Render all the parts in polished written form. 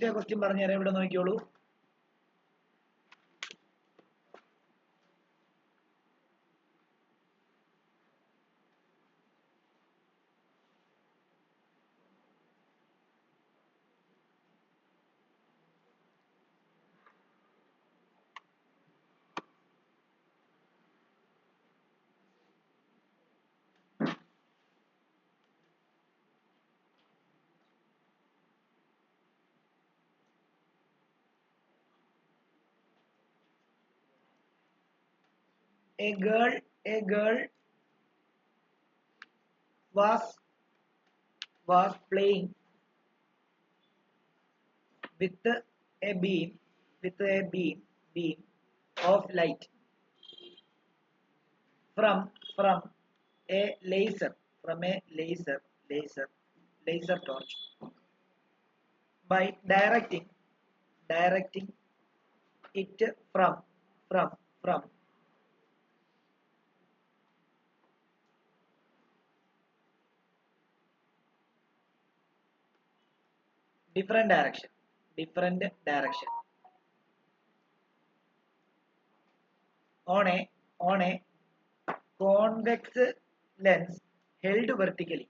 ആദ്യത്തെ ക്വസ്റ്റ്യൻ പറഞ്ഞുതരാം. ഇവിടെ നോക്കിയോളൂ. A girl was playing with a beam of light from a laser torch by directing it from different direction on a convex lens held vertically.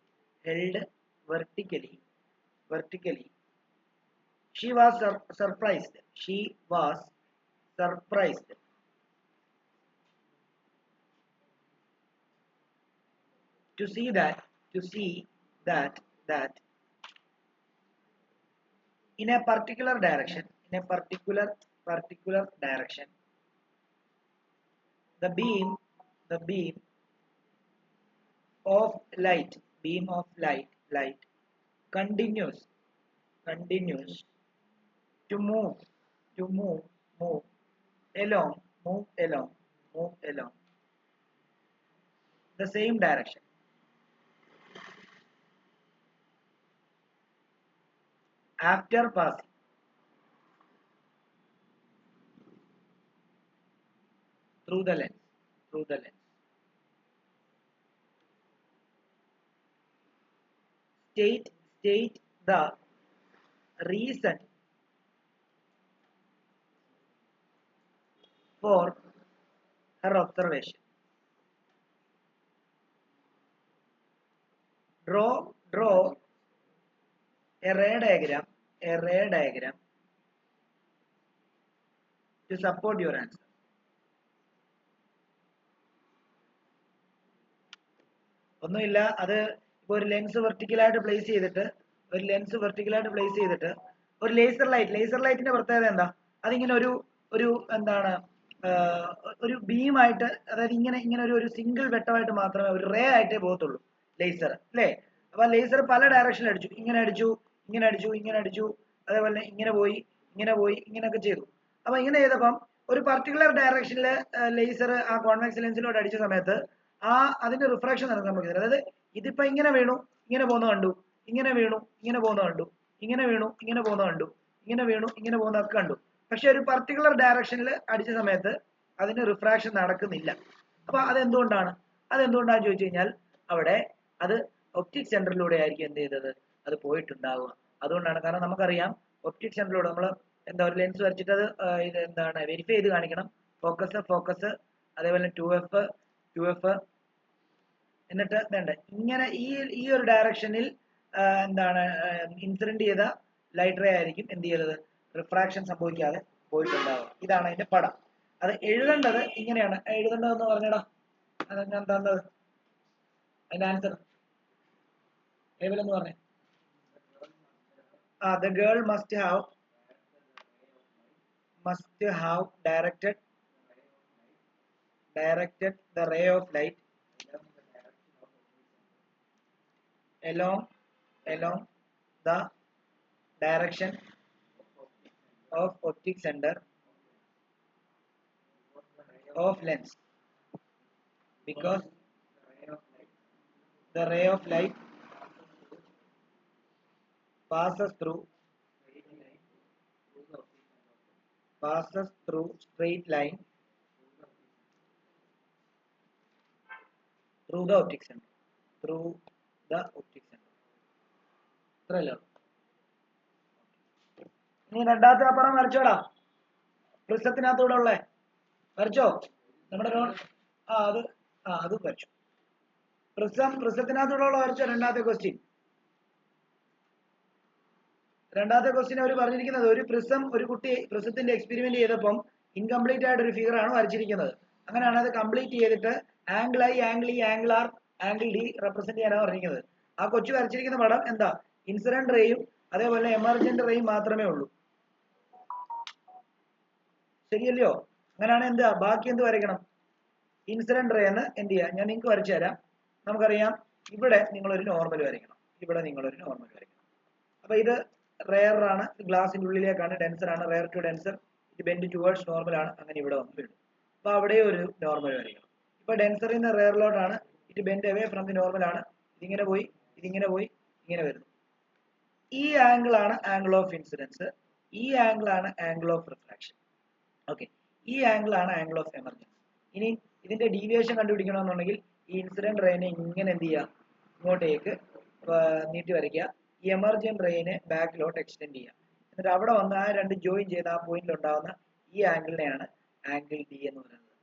She was surprised to see that in a particular direction the beam of light continues to move along the same direction after passing through the lens. State the reason for her observation. Draw a ray diagram to support your answer. ഒന്നുമില്ല, അത് ഇപ്പോൾ ഒരു lens വെർട്ടിക്കലായിട്ട് place ചെയ്തിട്ട് ഒരു laser ലൈറ്റിന്റെ പ്രത്യേകത എന്താ? അതിങ്ങനെ ഒരു എന്താണ് ഒരു ബീമായിട്ട്, അതായത് ഇങ്ങനെ ഒരു സിംഗിൾ വെട്ടമായിട്ട് മാത്രമേ, ഒരു റേ ആയിട്ടേ പോകത്തുള്ളൂ ലേസർ, അല്ലേ? അപ്പൊ ലേസർ പല ഡയറക്ഷനിൽ അടിച്ചു, ഇങ്ങനെ അടിച്ചു, അതേപോലെ ഇങ്ങനെ പോയി ഇങ്ങനെയൊക്കെ ചെയ്തു. അപ്പൊ ഇങ്ങനെ ചെയ്തപ്പം ഒരു പർട്ടിക്കുലർ ഡയറക്ഷനിൽ ലേസർ ആ കോൺവെക്സ് ലെൻസിലോട്ട് അടിച്ച സമയത്ത് അതിന്റെ റിഫ്രാക്ഷൻ നടക്കാൻ പറ്റുന്നത്. അതായത് ഇതിപ്പോ ഇങ്ങനെ വീണു, ഇങ്ങനെ പോകുന്ന കണ്ടു, ഇങ്ങനെ വീണു, ഇങ്ങനെ പോകുന്ന കണ്ടു, ഇങ്ങനെ വീണു, ഇങ്ങനെ പോകുന്ന കണ്ടു, ഇങ്ങനെ വീണു, ഇങ്ങനെ പോകുന്നതൊക്കെ കണ്ടു. പക്ഷെ ഒരു പർട്ടിക്കുലർ ഡയറക്ഷനിൽ അടിച്ച സമയത്ത് അതിന് റിഫ്രാക്ഷൻ നടക്കുന്നില്ല. അപ്പൊ അതെന്തുകൊണ്ടാണ് ചോദിച്ചു കഴിഞ്ഞാൽ അവിടെ അത് ഒപ്റ്റിക് സെന്ററിലൂടെ ആയിരിക്കും എന്ത് ചെയ്തത്, അത് പോയിട്ടുണ്ടാവുക. അതുകൊണ്ടാണ്. കാരണം നമുക്കറിയാം ഒപ്റ്റിക് സെന്ററിലൂടെ നമ്മൾ എന്താ ഒരു ലെൻസ് വരച്ചിട്ട് അത് ഇത് എന്താണ് വെരിഫൈ ചെയ്ത് കാണിക്കണം. ഫോക്കസ് അതേപോലെ 2f എന്നിട്ട് വേണ്ട ഇങ്ങനെ ഈ ഒരു ഡയറക്ഷനിൽ എന്താണ് ഇൻസിഡന്റ് ചെയ്ത ലൈറ്റ് റേ ആയിരിക്കും എന്ത് ചെയ്തത്, റിഫ്രാക്ഷൻ സംഭവിക്കാതെ പോയിട്ടുണ്ടാവുക. ഇതാണ് അതിന്റെ പടം. അത് എഴുതേണ്ടത് ഇങ്ങനെയാണ്. എഴുതേണ്ടതെന്ന് പറഞ്ഞടാ, ഞാൻ തന്നത് അതിന്റെ ആൻസർ ഏവലെന്ന് പറഞ്ഞേ. The girl must have directed the ray of light along the direction of optic center of lens, because the ray of light passes through straight line through the optic center. ഇത്രയല്ലോ. ഇനി രണ്ടാമത്തെ ആ പടം വരച്ചോടാ, പ്രിസത്തിനകത്തൂടെ ഉള്ളേ വരച്ചോ. നമ്മുടെ അത് വരച്ചു. പ്രിസത്തിനകത്തൂടെ ഉള്ള വരച്ചോ. രണ്ടാമത്തെ ക്വസ്റ്റ്യൻ അവർ പറഞ്ഞിരിക്കുന്നത് ഒരു ഒരു കുട്ടി പ്രിസത്തിന്റെ എക്സ്പെരിമെന്റ് ചെയ്തപ്പം ഇൻകംപ്ലീറ്റ് ആയിട്ട് ഒരു ഫിഗർ ആണ് വരച്ചിരിക്കുന്നത്. അങ്ങനെയാണ് അത് കംപ്ലീറ്റ് ചെയ്തിട്ട് angle I, angle E, angle R, angle D represent ചെയ്യാനാണ് പറഞ്ഞിരിക്കുന്നത്. ആ കൊച്ചു വരച്ചിരിക്കുന്ന പടം എന്താ? ഇൻസിഡന്റ് റേയും അതേപോലെ എമർജന്റ് റേയും മാത്രമേ ഉള്ളൂ. ശരിയല്ലയോ? അങ്ങനെയാണ് എന്താ ബാക്കി എന്ത് വരയ്ക്കണം? ഇൻസിഡന്റ് റേ എന്ന് എന്ത് ചെയ്യാം, ഞാൻ നിങ്ങൾക്ക് വരച്ചു തരാം. നമുക്കറിയാം ഇവിടെ നിങ്ങളൊരു നോർമൽ വരയ്ക്കണം, ഇവിടെ നിങ്ങളൊരു നോർമൽ വരയ്ക്കണം. അപ്പൊ ഇത് റെയർ ആണ്, ഗ്ലാസിന്റെ ഉള്ളിലേക്കാണ്, ഡെൻസർ ആണ്, റെയർ ടു ഡെൻസർ, ഇത് ബെൻഡ് ടുവേർഡ്സ് നോർമൽ ആണ്, അങ്ങനെ ഇവിടെ വന്ന് വീഴും. അപ്പൊ അവിടെ ഒരു നോർമൽ വരയ്ക്കണം. ഇപ്പൊ ഡെൻസറിൽ നിന്ന് റെയറിലോട്ടാണ്, ഇത് bend away from the normal ആണ്, ഇതിങ്ങനെ പോയി ഇതിങ്ങനെ പോയി ഇങ്ങനെ വരുന്നു. ഈ ആംഗിൾ ആണ് ആംഗിൾ ഓഫ് ഇൻസിഡൻസ്, ഈ ആംഗിൾ ആണ് ആംഗിൾ ഓഫ് റിഫ്രാക്ഷൻ. ഓക്കെ, ഈ ആംഗിൾ ആണ് ആംഗിൾ ഓഫ് എമർജൻസ്. ഇനി ഇതിന്റെ ഡീവിയേഷൻ കണ്ടുപിടിക്കണമെന്നുണ്ടെങ്കിൽ ഈ ഇൻസിഡന്റ് റേനെ ഇങ്ങനെ എന്ത് ചെയ്യുക, ഇങ്ങോട്ടേക്ക് നീട്ടി വരയ്ക്കുക. ഈ എമർജന്റ് റേനെ ബാക്കിലോട്ട് എക്സ്റ്റെൻഡ് ചെയ്യുക. എന്നിട്ട് അവിടെ വന്ന് ആ രണ്ട് ജോയിൻ ചെയ്ത് ആ പോയിന്റിൽ ഉണ്ടാകുന്ന ഈ ആംഗിളിനെയാണ് ആംഗിൾ ഡി എന്ന് പറയുന്നത്.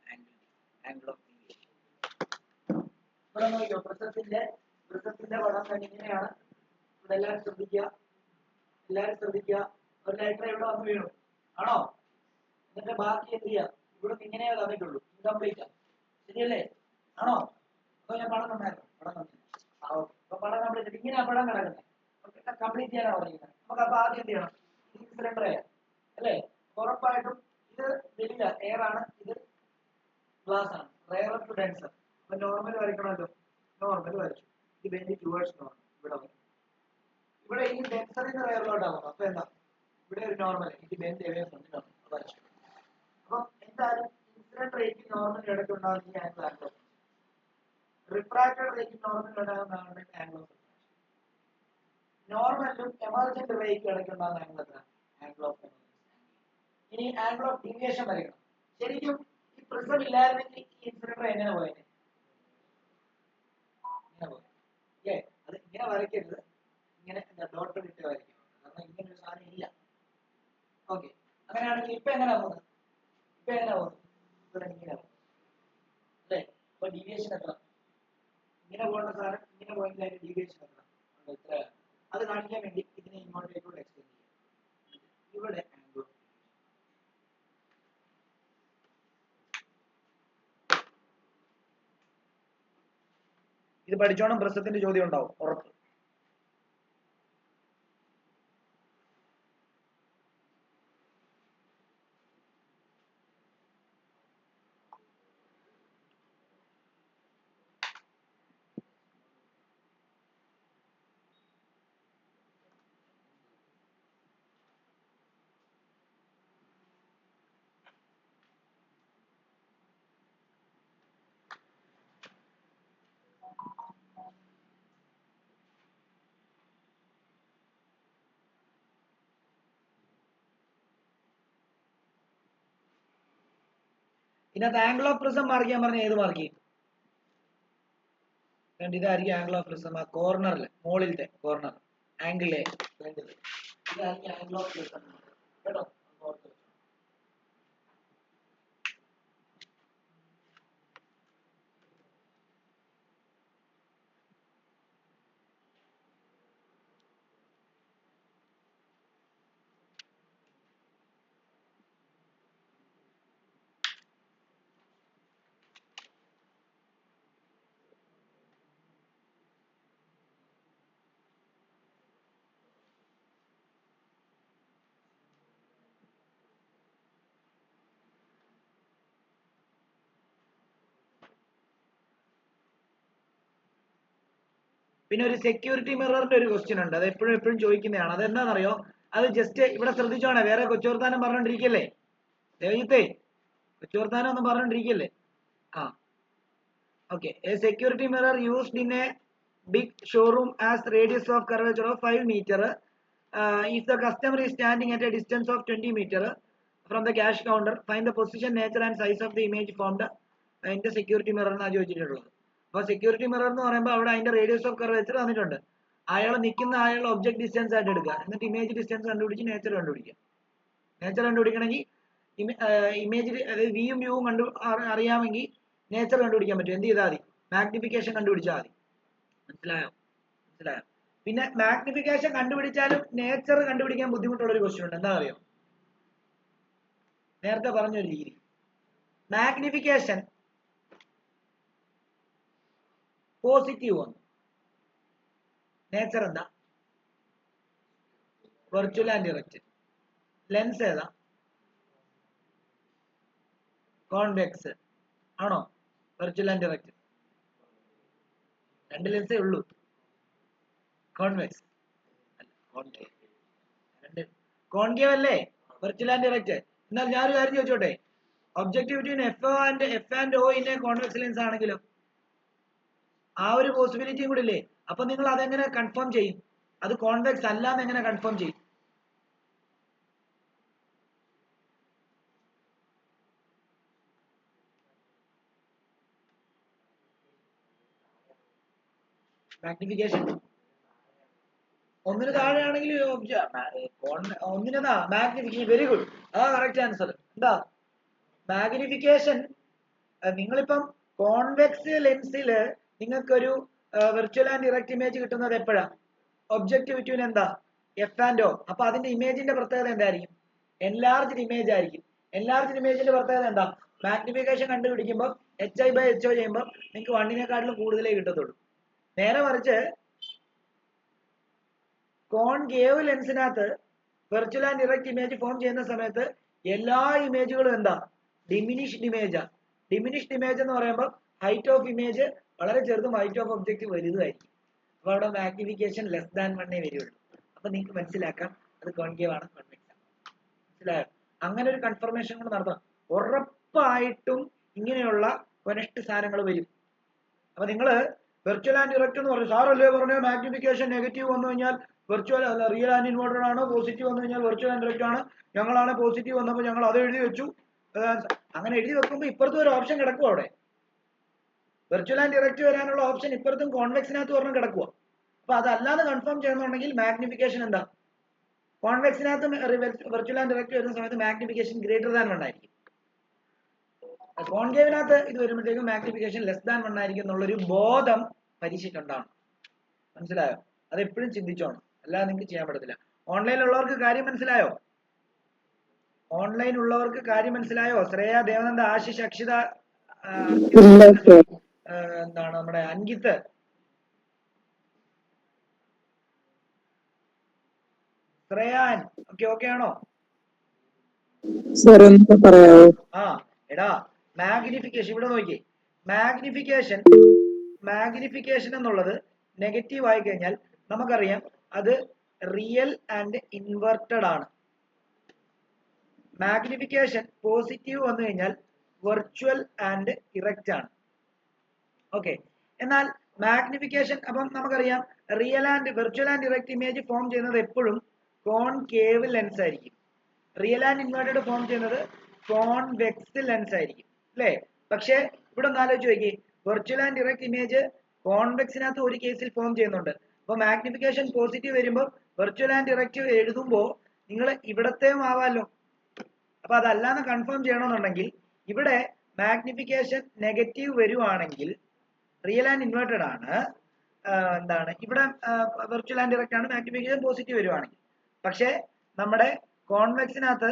Angle of deviation. ഇവിടെ നോക്കിയോ, പ്രിസത്തിന്റെ പടം തന്നെ ഇങ്ങനെയാണ്. ഇവിടെ എല്ലാവരും ശ്രദ്ധിക്കുക, ഒരു ലൈറ്റർ ഇവിടെ വന്ന് വീണു ആണോ? എന്നിട്ട് ബാക്കി എന്ത് ചെയ്യാം, ഇവിടെ ഇങ്ങനെ തന്നിട്ടുള്ളൂ, ഇൻകംപ്ലീറ്റ്. ശരിയല്ലേ? ആണോ? അപ്പൊ ഞാൻ പടം തന്നായിരുന്നു, അപ്പൊ പടം കംപ്ലീറ്റ് ഇങ്ങനെ പടം കിടക്കുന്നത് കംപ്ലീറ്റ് ചെയ്യാനാണ് പറഞ്ഞിരിക്കുന്നത്. നമുക്ക് അപ്പൊ ആദ്യം എന്ത് ചെയ്യണം, സിലിണ്ടർ അല്ലേ? ഉറപ്പായിട്ടും ഇത് വെളിയില എയർ ആണ്, ഇത് ഗ്ലാസ് ആണ്, റെയർ ടു ഡെൻസർ. അപ്പൊ നോർമൽ വരയ്ക്കണമല്ലോ, നോർമൽ വരച്ചു. ഇത് ബെൻഡ് ടുവേർഡ്സ് നോർമൽ, ഇവിടെ ഈ ഡെൻസറിന് റെയറിലോട്ടാകും. അപ്പൊ എന്താ, ഇവിടെ ഒരു നോർമൽ, ഇത് bend away from the normal വരച്ചു. അപ്പം എന്തായാലും ഇൻസിഡന്റ് റേക്ക് നോർമൽ ഇടയ്ക്കുണ്ടാകുന്ന ഈ ആംഗിൾ ഓഫ് റിഫ്രാക്റ്റഡ് റേക്ക് നോർമൽ ഉണ്ടാകുന്ന ആംഗിൾ ഓഫ് നോർമലും എമർജന്റ് റേക്ക് ഇടയ്ക്കുണ്ടാകുന്ന ആംഗിൾ എത്ര? Angle of emergence. ഇനി ആംഗിൾ ഓഫ് ഡീവിയേഷൻ വരയ്ക്കണം. ശരിക്കും ഈ പ്രിസം ഇല്ലായിരുന്നെങ്കിൽ ഈ ഇൻസിഡന്റ് റേ എങ്ങനെ പോയത്? ഇങ്ങനെ പോയത്. അത് ഇങ്ങനെ വരയ്ക്കരുത്, ഇങ്ങനെ ഡോട്ട് ഇട്ട് വരയ്ക്കണം, കാരണം ഇങ്ങനെ ഒരു സാധനം ഇല്ല. ഓക്കെ, അങ്ങനെയാണെങ്കിൽ ഇപ്പൊ എങ്ങനെ പോകുന്നത്? ഇവിടെ ഇങ്ങനെ പോകും അല്ലേ? അപ്പൊ ഡീവിയേഷൻ എത്ര? ഇങ്ങനെ പോകേണ്ട സാധനം ഇങ്ങനെ പോയെങ്കിൽ അതിന്റെ ഡീവിയേഷൻ എത്ര? എത്ര? അത് കാണിക്കാൻ വേണ്ടി ഇതിനെ ഇങ്ങോട്ടേക്കൂടെ എക്സ്റ്റെൻഡ് ചെയ്യാം. ഇവിടെ ആംഗിൾ ഇത് പഠിച്ചോണം, പ്രശ്നത്തിന്റെ ചോദ്യം ഉണ്ടാവും ഉറപ്പ്. ഇതിനകത്ത് ആംഗിൾ ഓഫ് പ്രിസം മാർക്ക് ചെയ്യാൻ പറഞ്ഞ ഏത് മാർക്ക് ചെയ്യും? ഇതായിരിക്കും ആംഗിൾ ഓഫ് പ്രിസം, ആ കോർണറിൽ മുകളിലത്തെ കോർണർ ആംഗിൾ എ, ഇതായിരിക്കും ആംഗിൾ ഓഫ് പ്രിസം കേട്ടോ. പിന്നെ ഒരു സെക്യൂരിറ്റി മിററിന്റെ ഒരു ക്വസ്റ്റ്യൻ ഉണ്ട്, അത് എപ്പോഴും ചോദിക്കുന്നതാണ്. അത് എന്താണെന്നറിയോ? അത് ജസ്റ്റ് ഇവിടെ ശ്രദ്ധിച്ചോണേ, വേറെ കൊച്ചുവർത്താനം പറഞ്ഞോണ്ടിരിക്കല്ലേ ദേവജിത്തെ, കൊച്ചുവർത്താനം ഒന്നും പറഞ്ഞോണ്ടിരിക്കല്ലേ. ആ okay, A security mirror used in A big showroom as radius of curvature of 5 meter. If the customer is standing at a distance of 20 meter from the cash counter, find the position, nature and size of the image formed in the security mirror എന്നാണ് ചോദിച്ചിട്ടുള്ളത്. അപ്പോൾ security mirror എന്ന് പറയുമ്പോൾ അവിടെ അതിന്റെ radius of curvature തന്നിട്ടുണ്ട്. അയാൾ നിൽക്കുന്ന ഒബ്ജക്ട് ഡിസ്റ്റൻസ് ആയിട്ട് എടുക്കുക, എന്നിട്ട് ഇമേജ് ഡിസ്റ്റൻസ് കണ്ടുപിടിച്ച് നേച്ചർ കണ്ടുപിടിക്കുക. നേച്ചർ കണ്ടുപിടിക്കണമെങ്കിൽ ഇമേജ് അതായത് വിയും യുവും അറിയാമെങ്കിൽ നേച്ചർ കണ്ടുപിടിക്കാൻ പറ്റും. എന്ത് ചെയ്താൽ മതി? മാഗ്നിഫിക്കേഷൻ കണ്ടുപിടിച്ചാൽ മതി. മനസ്സിലായോ? പിന്നെ മാഗ്നിഫിക്കേഷൻ കണ്ടുപിടിച്ചാലും നേച്ചർ കണ്ടുപിടിക്കാൻ ബുദ്ധിമുട്ടുള്ള ഒരു ക്വസ്റ്റ്യൻ ഉണ്ട്. എന്താ അറിയോ? നേരത്തെ പറഞ്ഞൊരു രീതി. മാഗ്നിഫിക്കേഷൻ പോസിറ്റീവ് വന്നു. നേച്ചർ എന്താ? Virtual and direct. ലെൻസ് ഏതാ? കോൺവെക്സ് ആണോ? Virtual and direct. രണ്ട് ലെൻസേ ഉള്ളൂ. കോൺവെക്സ് അല്ല, കോൺകേവ്. രണ്ട് കോൺകേവ് അല്ലേ വെർച്വൽ ആൻഡ് ഡിറക്റ്റ്. എന്നാൽ ഞാനൊരു കാര്യം ചോദിച്ചോട്ടെ, objective between F and O in A convex lens ആണെങ്കിലോ ആ ഒരു പോസിബിലിറ്റിയും കൂടി ഇല്ലേ? അപ്പൊ നിങ്ങൾ അതെങ്ങനെ കൺഫേം ചെയ്യും? അത് കോൺവെക്സ് അല്ലാന്ന് എങ്ങനെ കൺഫേം ചെയ്യും? മാഗ്നിഫിക്കേഷൻ ഒന്നിന് താഴെയാണെങ്കിൽ ഒന്നിനെന്താ മാഗ്നിഫിക്കേഷൻ. വെരി ഗുഡ്, അതാ കറക്റ്റ് ആൻസർ. എന്താ മാഗ്നിഫിക്കേഷൻ? നിങ്ങളിപ്പം കോൺവെക്സ് ലെൻസിൽ നിങ്ങൾക്കൊരു വെർച്വൽ ആൻഡ് ഡിറക്റ്റ് ഇമേജ് കിട്ടുന്നത് എപ്പോഴാ? ഒബ്ജക്റ്റ് ബിറ്റ്വീൻ എന്താ? F and O. അപ്പൊ അതിന്റെ ഇമേജിന്റെ പ്രത്യേകത എന്തായിരിക്കും? എൻലാർജ്ഡ് ഇമേജ് ആയിരിക്കും. എൻലാർജ്ഡ് ഇമേജിന്റെ പ്രത്യേകത എന്താ? മാഗ്നിഫിക്കേഷൻ കണ്ടുപിടിക്കുമ്പോൾ HI/HO ചെയ്യുമ്പോൾ നിങ്ങൾക്ക് 1നേക്കാട്ടിലും കൂടുതലേ കിട്ടത്തുള്ളൂ. നേരെ മറിച്ച് കോൺകേവ് ലെൻസിനകത്ത് virtual and direct image form ചെയ്യുന്ന സമയത്ത് എല്ലാ ഇമേജുകളും എന്താ? ഡിമിനിഷ്ഡ് ഇമേജാ. ഡിമിനിഷ്ഡ് ഇമേജ് എന്ന് പറയുമ്പോൾ ഹൈറ്റ് ഓഫ് ഇമേജ് വളരെ ചെറുതും ഹൈറ്റ് ഓഫ് ഒബ്ജക്റ്റ് വലുതുമായിരിക്കും. അപ്പൊ അവിടെ മാഗ്നിഫിക്കേഷൻ ലെസ് ദാൻ 1 വരുള്ളൂ. അപ്പൊ നിങ്ങൾക്ക് മനസ്സിലാക്കാം അത് കോൺകേവ് ആണ്, കോൺവെക്സ് ആണ്. മനസ്സിലായോ? അങ്ങനെ ഒരു കൺഫർമേഷൻ കൂടെ നടത്തണം. ഉറപ്പായിട്ടും ഇങ്ങനെയുള്ള കൊനസ്റ്റ് സാധനങ്ങൾ വരും. അപ്പൊ നിങ്ങള് വെർച്വൽ ആൻഡ് ഡിറക്റ്റ് എന്ന് പറഞ്ഞു, സാറല്ലേ പറഞ്ഞു മാഗ്നിഫിക്കേഷൻ നെഗറ്റീവ് വന്നു കഴിഞ്ഞാൽ വെർച്വൽ അല്ല റിയൽ ആൻഡ് ഇൻവേർട്ടഡ് ആണ്, പോസിറ്റീവ് വന്നു കഴിഞ്ഞാൽ വെർച്വൽ ആൻഡ് ഡിറക്റ്റ് ആണ്. ഞങ്ങളാണ് പോസിറ്റീവ് വന്നപ്പോൾ ഞങ്ങൾ അത് എഴുതി വെച്ചു. അങ്ങനെ എഴുതി വെക്കുമ്പോൾ ഇപ്പുറത്തും ഒരു ഓപ്ഷൻ കിടക്കും. അവിടെ വെർച്വൽ ആൻഡ് ഡിറക്റ്റ് വരാനുള്ള ഓപ്ഷൻ ഇപ്പുറത്തും കോൺവെക്സിനകത്ത് പറഞ്ഞ് കിടക്കുക. അപ്പൊ അതല്ലാതെ കൺഫേം ചെയ്യുന്നുണ്ടെങ്കിൽ മാഗ്നിഫിക്കേഷൻ എന്താ? കോൺവെക്സിനകത്ത് വെർച്വൽ ആൻഡ് ഡിറക്റ്റ് വരുന്ന സമയത്ത് മാഗ്നിഫിക്കേഷൻ ഗ്രേറ്റർ ദാൻ 1 ആയിരിക്കും. കോൺകേവിനകത്ത് ഇത് വരുമ്പോഴത്തേക്കും മാഗ്നിഫിക്കേഷൻ ലെസ് ദാൻ 1 ആയിരിക്കും എന്നുള്ളൊരു ബോധം പരീക്ഷയ്ക്കുണ്ടാവണം. മനസ്സിലായോ? അത് എപ്പോഴും ചിന്തിച്ചോണം, അല്ലാതെ നിങ്ങൾക്ക് ചെയ്യാൻ പറ്റത്തില്ല. ഓൺലൈനിലുള്ളവർക്ക് കാര്യം മനസ്സിലായോ? ഓൺലൈൻ ഉള്ളവർക്ക് കാര്യം മനസ്സിലായോ? ശ്രേയ, ദേവനന്ദ, ആശിഷ്, അക്ഷിത, എന്താണ് നമ്മുടെ അങ്കിത്ത്, ശ്രേയാൻ ഓക്കെ ആണോ? ആ എടാ, മാഗ്നിഫിക്കേഷൻ ഇവിടെ നോക്കിയേ. മാഗ്നിഫിക്കേഷൻ എന്നുള്ളത് നെഗറ്റീവ് ആയി കഴിഞ്ഞാൽ നമുക്കറിയാം അത് റിയൽ ആൻഡ് ഇൻവെർട്ടഡ് ആണ്. മാഗ്നിഫിക്കേഷൻ പോസിറ്റീവ് വന്നു കഴിഞ്ഞാൽ വെർച്വൽ ആൻഡ് ഇറക്റ്റ് ആണ്. ഓക്കെ, എന്നാൽ മാഗ്നിഫിക്കേഷൻ അപ്പം നമുക്കറിയാം virtual and erect image form ചെയ്യുന്നത് എപ്പോഴും കോൺകേവ് ലെൻസ് ആയിരിക്കും. റിയൽ ആൻഡ് ഇൻവേർട്ടഡ് ഫോം ചെയ്യുന്നത് കോൺവെക്സ് ലെൻസ് ആയിരിക്കും അല്ലേ? പക്ഷേ ഇവിടെ ഒന്ന് ആലോചിച്ച് നോക്കി, വെർച്വൽ ആൻഡ് ഡിറക്റ്റ് ഇമേജ് കോൺവെക്സിനകത്ത് ഒരു കേസിൽ ഫോം ചെയ്യുന്നുണ്ട്. അപ്പൊ മാഗ്നിഫിക്കേഷൻ പോസിറ്റീവ് വരുമ്പോൾ വെർച്വൽ ആൻഡ് ഡിറക്റ്റ് എഴുതുമ്പോൾ നിങ്ങൾ ഇവിടത്തെയും ആവാമല്ലോ. അപ്പൊ അതല്ലാന്ന് കൺഫേം ചെയ്യണമെന്നുണ്ടെങ്കിൽ ഇവിടെ മാഗ്നിഫിക്കേഷൻ നെഗറ്റീവ് വരുവാണെങ്കിൽ റിയൽ ആൻഡ് ഇൻവേർട്ടഡ് ആണ്. എന്താണ് ഇവിടെ വെർച്വൽ ആൻഡ് ഡിറക്റ്റ് ആണ്. മാഗ്നിഫിക്കേഷൻ പോസിറ്റീവ് വരുവാണെങ്കിൽ. പക്ഷേ നമ്മുടെ കോൺവെക്സിനകത്ത്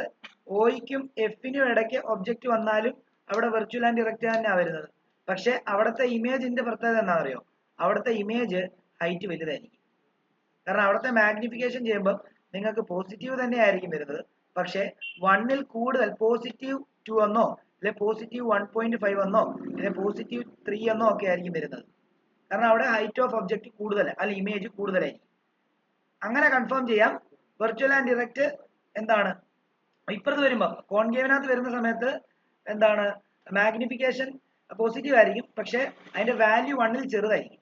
ഒയ്ക്കും എഫിനും ഇടയ്ക്ക് ഒബ്ജക്റ്റ് വന്നാലും അവിടെ വെർച്വൽ ആൻഡ് ഡിറക്റ്റ് തന്നെയാണ് വരുന്നത്. പക്ഷെ അവിടുത്തെ ഇമേജിന്റെ പ്രത്യേകത എന്താ അറിയോ? അവിടുത്തെ ഇമേജ് ഹൈറ്റ് വലുതായിരിക്കും. കാരണം അവിടുത്തെ മാഗ്നിഫിക്കേഷൻ ചെയ്യുമ്പോൾ നിങ്ങൾക്ക് പോസിറ്റീവ് തന്നെ ആയിരിക്കും വരുന്നത്. പക്ഷെ 1ൽ കൂടുതൽ പോസിറ്റീവ് 2 എന്നോ അല്ലെ പോസിറ്റീവ് 1.5 എന്നോ അല്ലെ പോസിറ്റീവ് 3 എന്നോ ഒക്കെ ആയിരിക്കും വരുന്നത്. കാരണം അവിടെ ഹൈറ്റ് ഓഫ് ഒബ്ജക്റ്റ് കൂടുതൽ അല്ല ഇമേജ് കൂടുതലായിരിക്കും. അങ്ങനെ കൺഫേം ചെയ്യാം. വെർച്വൽ ആൻഡ് ഡിറക്റ്റ് എന്താണ് ഇപ്പുറത്ത് വരുമ്പോൾ കോൺകേവിനകത്ത് വരുന്ന സമയത്ത് എന്താണ് മാഗ്നിഫിക്കേഷൻ പോസിറ്റീവ് ആയിരിക്കും. പക്ഷെ അതിന്റെ വാല്യൂ 1ൽ ചെറുതായിരിക്കും.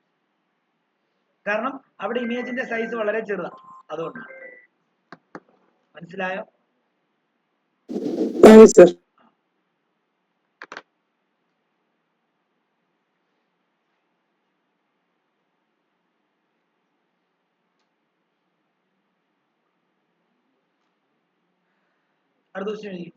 കാരണം അവിടെ ഇമേജിന്റെ സൈസ് വളരെ ചെറുതാണ്. അതുകൊണ്ടാണ്. മനസ്സിലായോ? അടുത്ത ക്വസ്റ്റ്യൻ എഴുതി.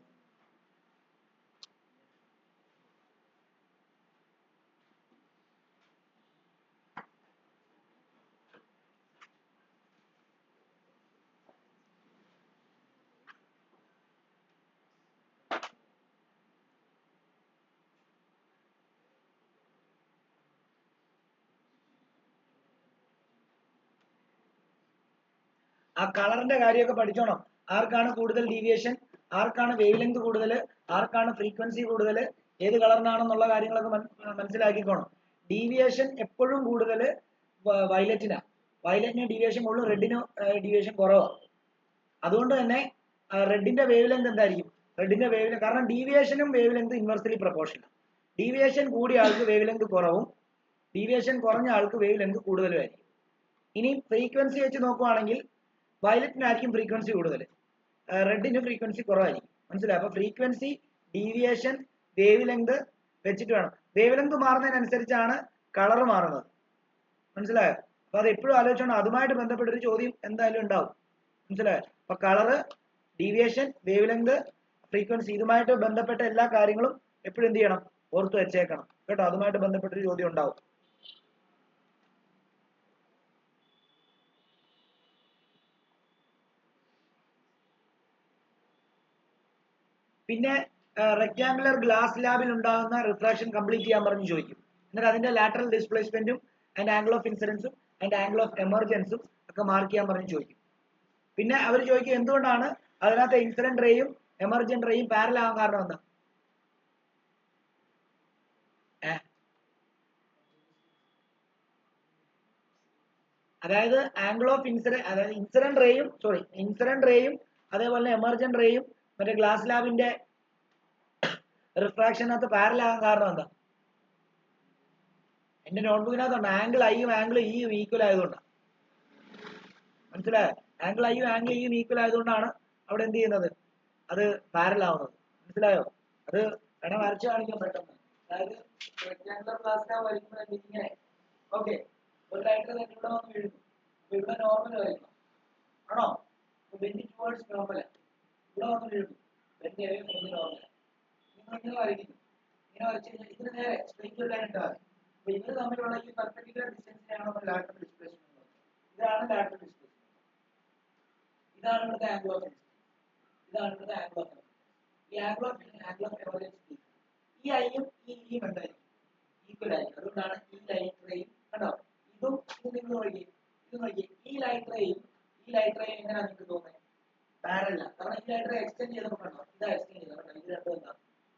ആ കളറിന്റെ കാര്യമൊക്കെ പഠിച്ചോണം. ആർക്കാണ് കൂടുതൽ ഡീവിയേഷൻ, ആർക്കാണ് വേവ് ലെങ്ത് കൂടുതൽ, ആർക്കാണ് ഫ്രീക്വൻസി കൂടുതൽ, ഏത് കളറിനാണെന്നുള്ള കാര്യങ്ങളൊക്കെ മനസ്സിലാക്കിക്കോണം. ഡീവിയേഷൻ എപ്പോഴും കൂടുതൽ വയലറ്റിനാ. വയലറ്റിന് ഡീവിയേഷൻ കൂടുതൽ, റെഡിന് ഡീവിയേഷൻ കുറവാണ്. അതുകൊണ്ട് തന്നെ റെഡിന്റെ വേവ് ലെങ്ത് എന്തായിരിക്കും? റെഡിന്റെ വേവ്, കാരണം ഡീവിയേഷനും wave length inversely proportional. Deviation കൂടിയ ആൾക്ക് വേവ് ലെങ്ത് കുറവും, ഡീവിയേഷൻ കുറഞ്ഞ ആൾക്ക് വേവ് ലെങ്ത് കൂടുതലുമായിരിക്കും. ഇനി ഫ്രീക്വൻസി വെച്ച് നോക്കുവാണെങ്കിൽ വയലറ്റിനായിരിക്കും ഫ്രീക്വൻസി കൂടുതൽ, റെഡിന് ഫ്രീക്വൻസി കുറവായിരിക്കും. മനസ്സിലായി? അപ്പൊ ഫ്രീക്വൻസി, ഡീവിയേഷൻ, വേവ് ലെങ്ത് വെച്ചിട്ട് വേണം. വേവ് ലെങ്ത് മാറുന്നതിനനുസരിച്ചാണ് കളർ മാറുന്നത്. മനസ്സിലായോ? അപ്പൊ അത് എപ്പോഴും ആലോചിച്ചോണം. അതുമായിട്ട് ബന്ധപ്പെട്ടൊരു ചോദ്യം എന്തായാലും ഉണ്ടാവും. മനസ്സിലായോ? അപ്പൊ colour, deviation, wave length, frequency, ഇതുമായിട്ട് ബന്ധപ്പെട്ട എല്ലാ കാര്യങ്ങളും എപ്പോഴും എന്ത് ചെയ്യണം? ഓർത്ത് വെച്ചേക്കണം കേട്ടോ. അതുമായിട്ട് ബന്ധപ്പെട്ടൊരു ചോദ്യം ഉണ്ടാവും. പിന്നെ റെക്ടാങ്കുലർ ഗ്ലാസ് ലാബിൽ ഉണ്ടാകുന്ന റിഫ്രാക്ഷൻ കംപ്ലീറ്റ് ചെയ്യാൻ പറഞ്ഞ് ചോദിക്കും. എന്നിട്ട് അതിന്റെ ലാറ്ററൽ ഡിസ്പ്ലേസ്മെന്റും അതിന്റെ ആംഗിൾ ഓഫ് ഇൻസിഡൻസും അതിന്റെ ആംഗിൾ ഓഫ് എമർജൻസും ഒക്കെ മാർക്ക് ചെയ്യാൻ പറഞ്ഞ് ചോദിക്കും. പിന്നെ അവർ ചോദിക്കും എന്തുകൊണ്ടാണ് അതിനകത്ത് ഇൻസിഡന്റ് റേയും എമർജന്റ് റേയും പാരലൽ ആവാൻ കാരണം എന്താ? അതായത് ആംഗിൾ ഓഫ് ഇൻസിഡന്റ്, അതായത് ഇൻസിഡന്റ് റേയും അതേപോലെ എമർജന്റ് റേയും മറ്റേ ഗ്ലാസ് ലാബിന്റെ റിഫ്രാക്ഷനകത്ത് പാരലൽ ആകാൻ കാരണം എന്താ? എന്റെ നോട്ട്ബുക്കിനകത്തുണ്ട്, ആംഗിൾ ഐയും ആംഗിൾ ഇയും ഈക്വൽ ആയതുകൊണ്ടാണ്. മനസ്സിലായോ? ആംഗിൾ ഐയും ആംഗിൾ ഇയും ഈക്വൽ ആയതുകൊണ്ടാണ് അവിടെ എന്ത് ചെയ്യുന്നത്? അത് പാരലൽ ആവുന്നത്. മനസ്സിലായോ? അത് വേണം വരച്ച് കാണിക്കാൻ പെട്ടെന്ന്. അതായത് റെക്ടാങ്കുലർ ഗ്ലാസ് ലാബ് വരയ്ക്കുമ്പോൾ ഇങ്ങനെ, ഓക്കെ, ഒരു ലൈറ്റർ തന്നെ ഇവിടെ വന്ന് വീഴുന്നു. അപ്പൊ ഇവിടെ നോർമൽ വരയ്ക്കണം, ആണോ? Bend towards normal. ഇവിടെ വന്ന് വീഴുന്നു, bend away from the normal. നിങ്ങൾ ഇങ്ങനെ വരയ്ക്കുന്നു. ഇങ്ങനെ വരച്ചു കഴിഞ്ഞാൽ ഇതിന് നേരെ സ്ട്രെയിറ്റ് ഒരു ലൈൻ ഇട്ടാൽ മതി. അപ്പൊ ഇവർ തമ്മിലുള്ള ഈ പെർപെൻഡിക്കുലർ ഡിസ്റ്റൻസിനെയാണ് നമ്മൾ ലാറ്ററൽ ഡിസ്പ്ലേസ്മെന്റ്. ഇതാണ് ലാറ്ററൽ ഡിസ്പ്ലേസ്മെന്റ്. ഇതാണ് ഇവിടുത്തെ ആംഗിൾ ഓഫ് ഇൻസിഡൻസ്. ഇതാണ് ഇവിടുത്തെ ആംഗിൾ ഓഫ് എമർജൻസി. ഈ ആംഗിൾ ഓഫ് എമർജൻസി ഈ ഐയും ഈ ഇയും എന്തായിരിക്കും? ഈക്വൽ ആയിരിക്കും. അതുകൊണ്ടാണ് ഈ ലൈൻ റേയും കണ്ടോ, ഇതും ഇത് നിങ്ങൾ നോക്കി, ഇത് നോക്കി, ഈ ലൈൻ റേയും എങ്ങനെയാണ് നിങ്ങൾക്ക് തോന്നുന്നത്? പാരലൽ. കാരണം ഈ ലൈൻ റേ എക്സ്റ്റെൻഡ് ചെയ്തപ്പോൾ കണ്ടോ, ഇതാ എക്സ്റ്റെൻഡ് ചെയ്തത്. ഇത് രണ്ടും എന്താ?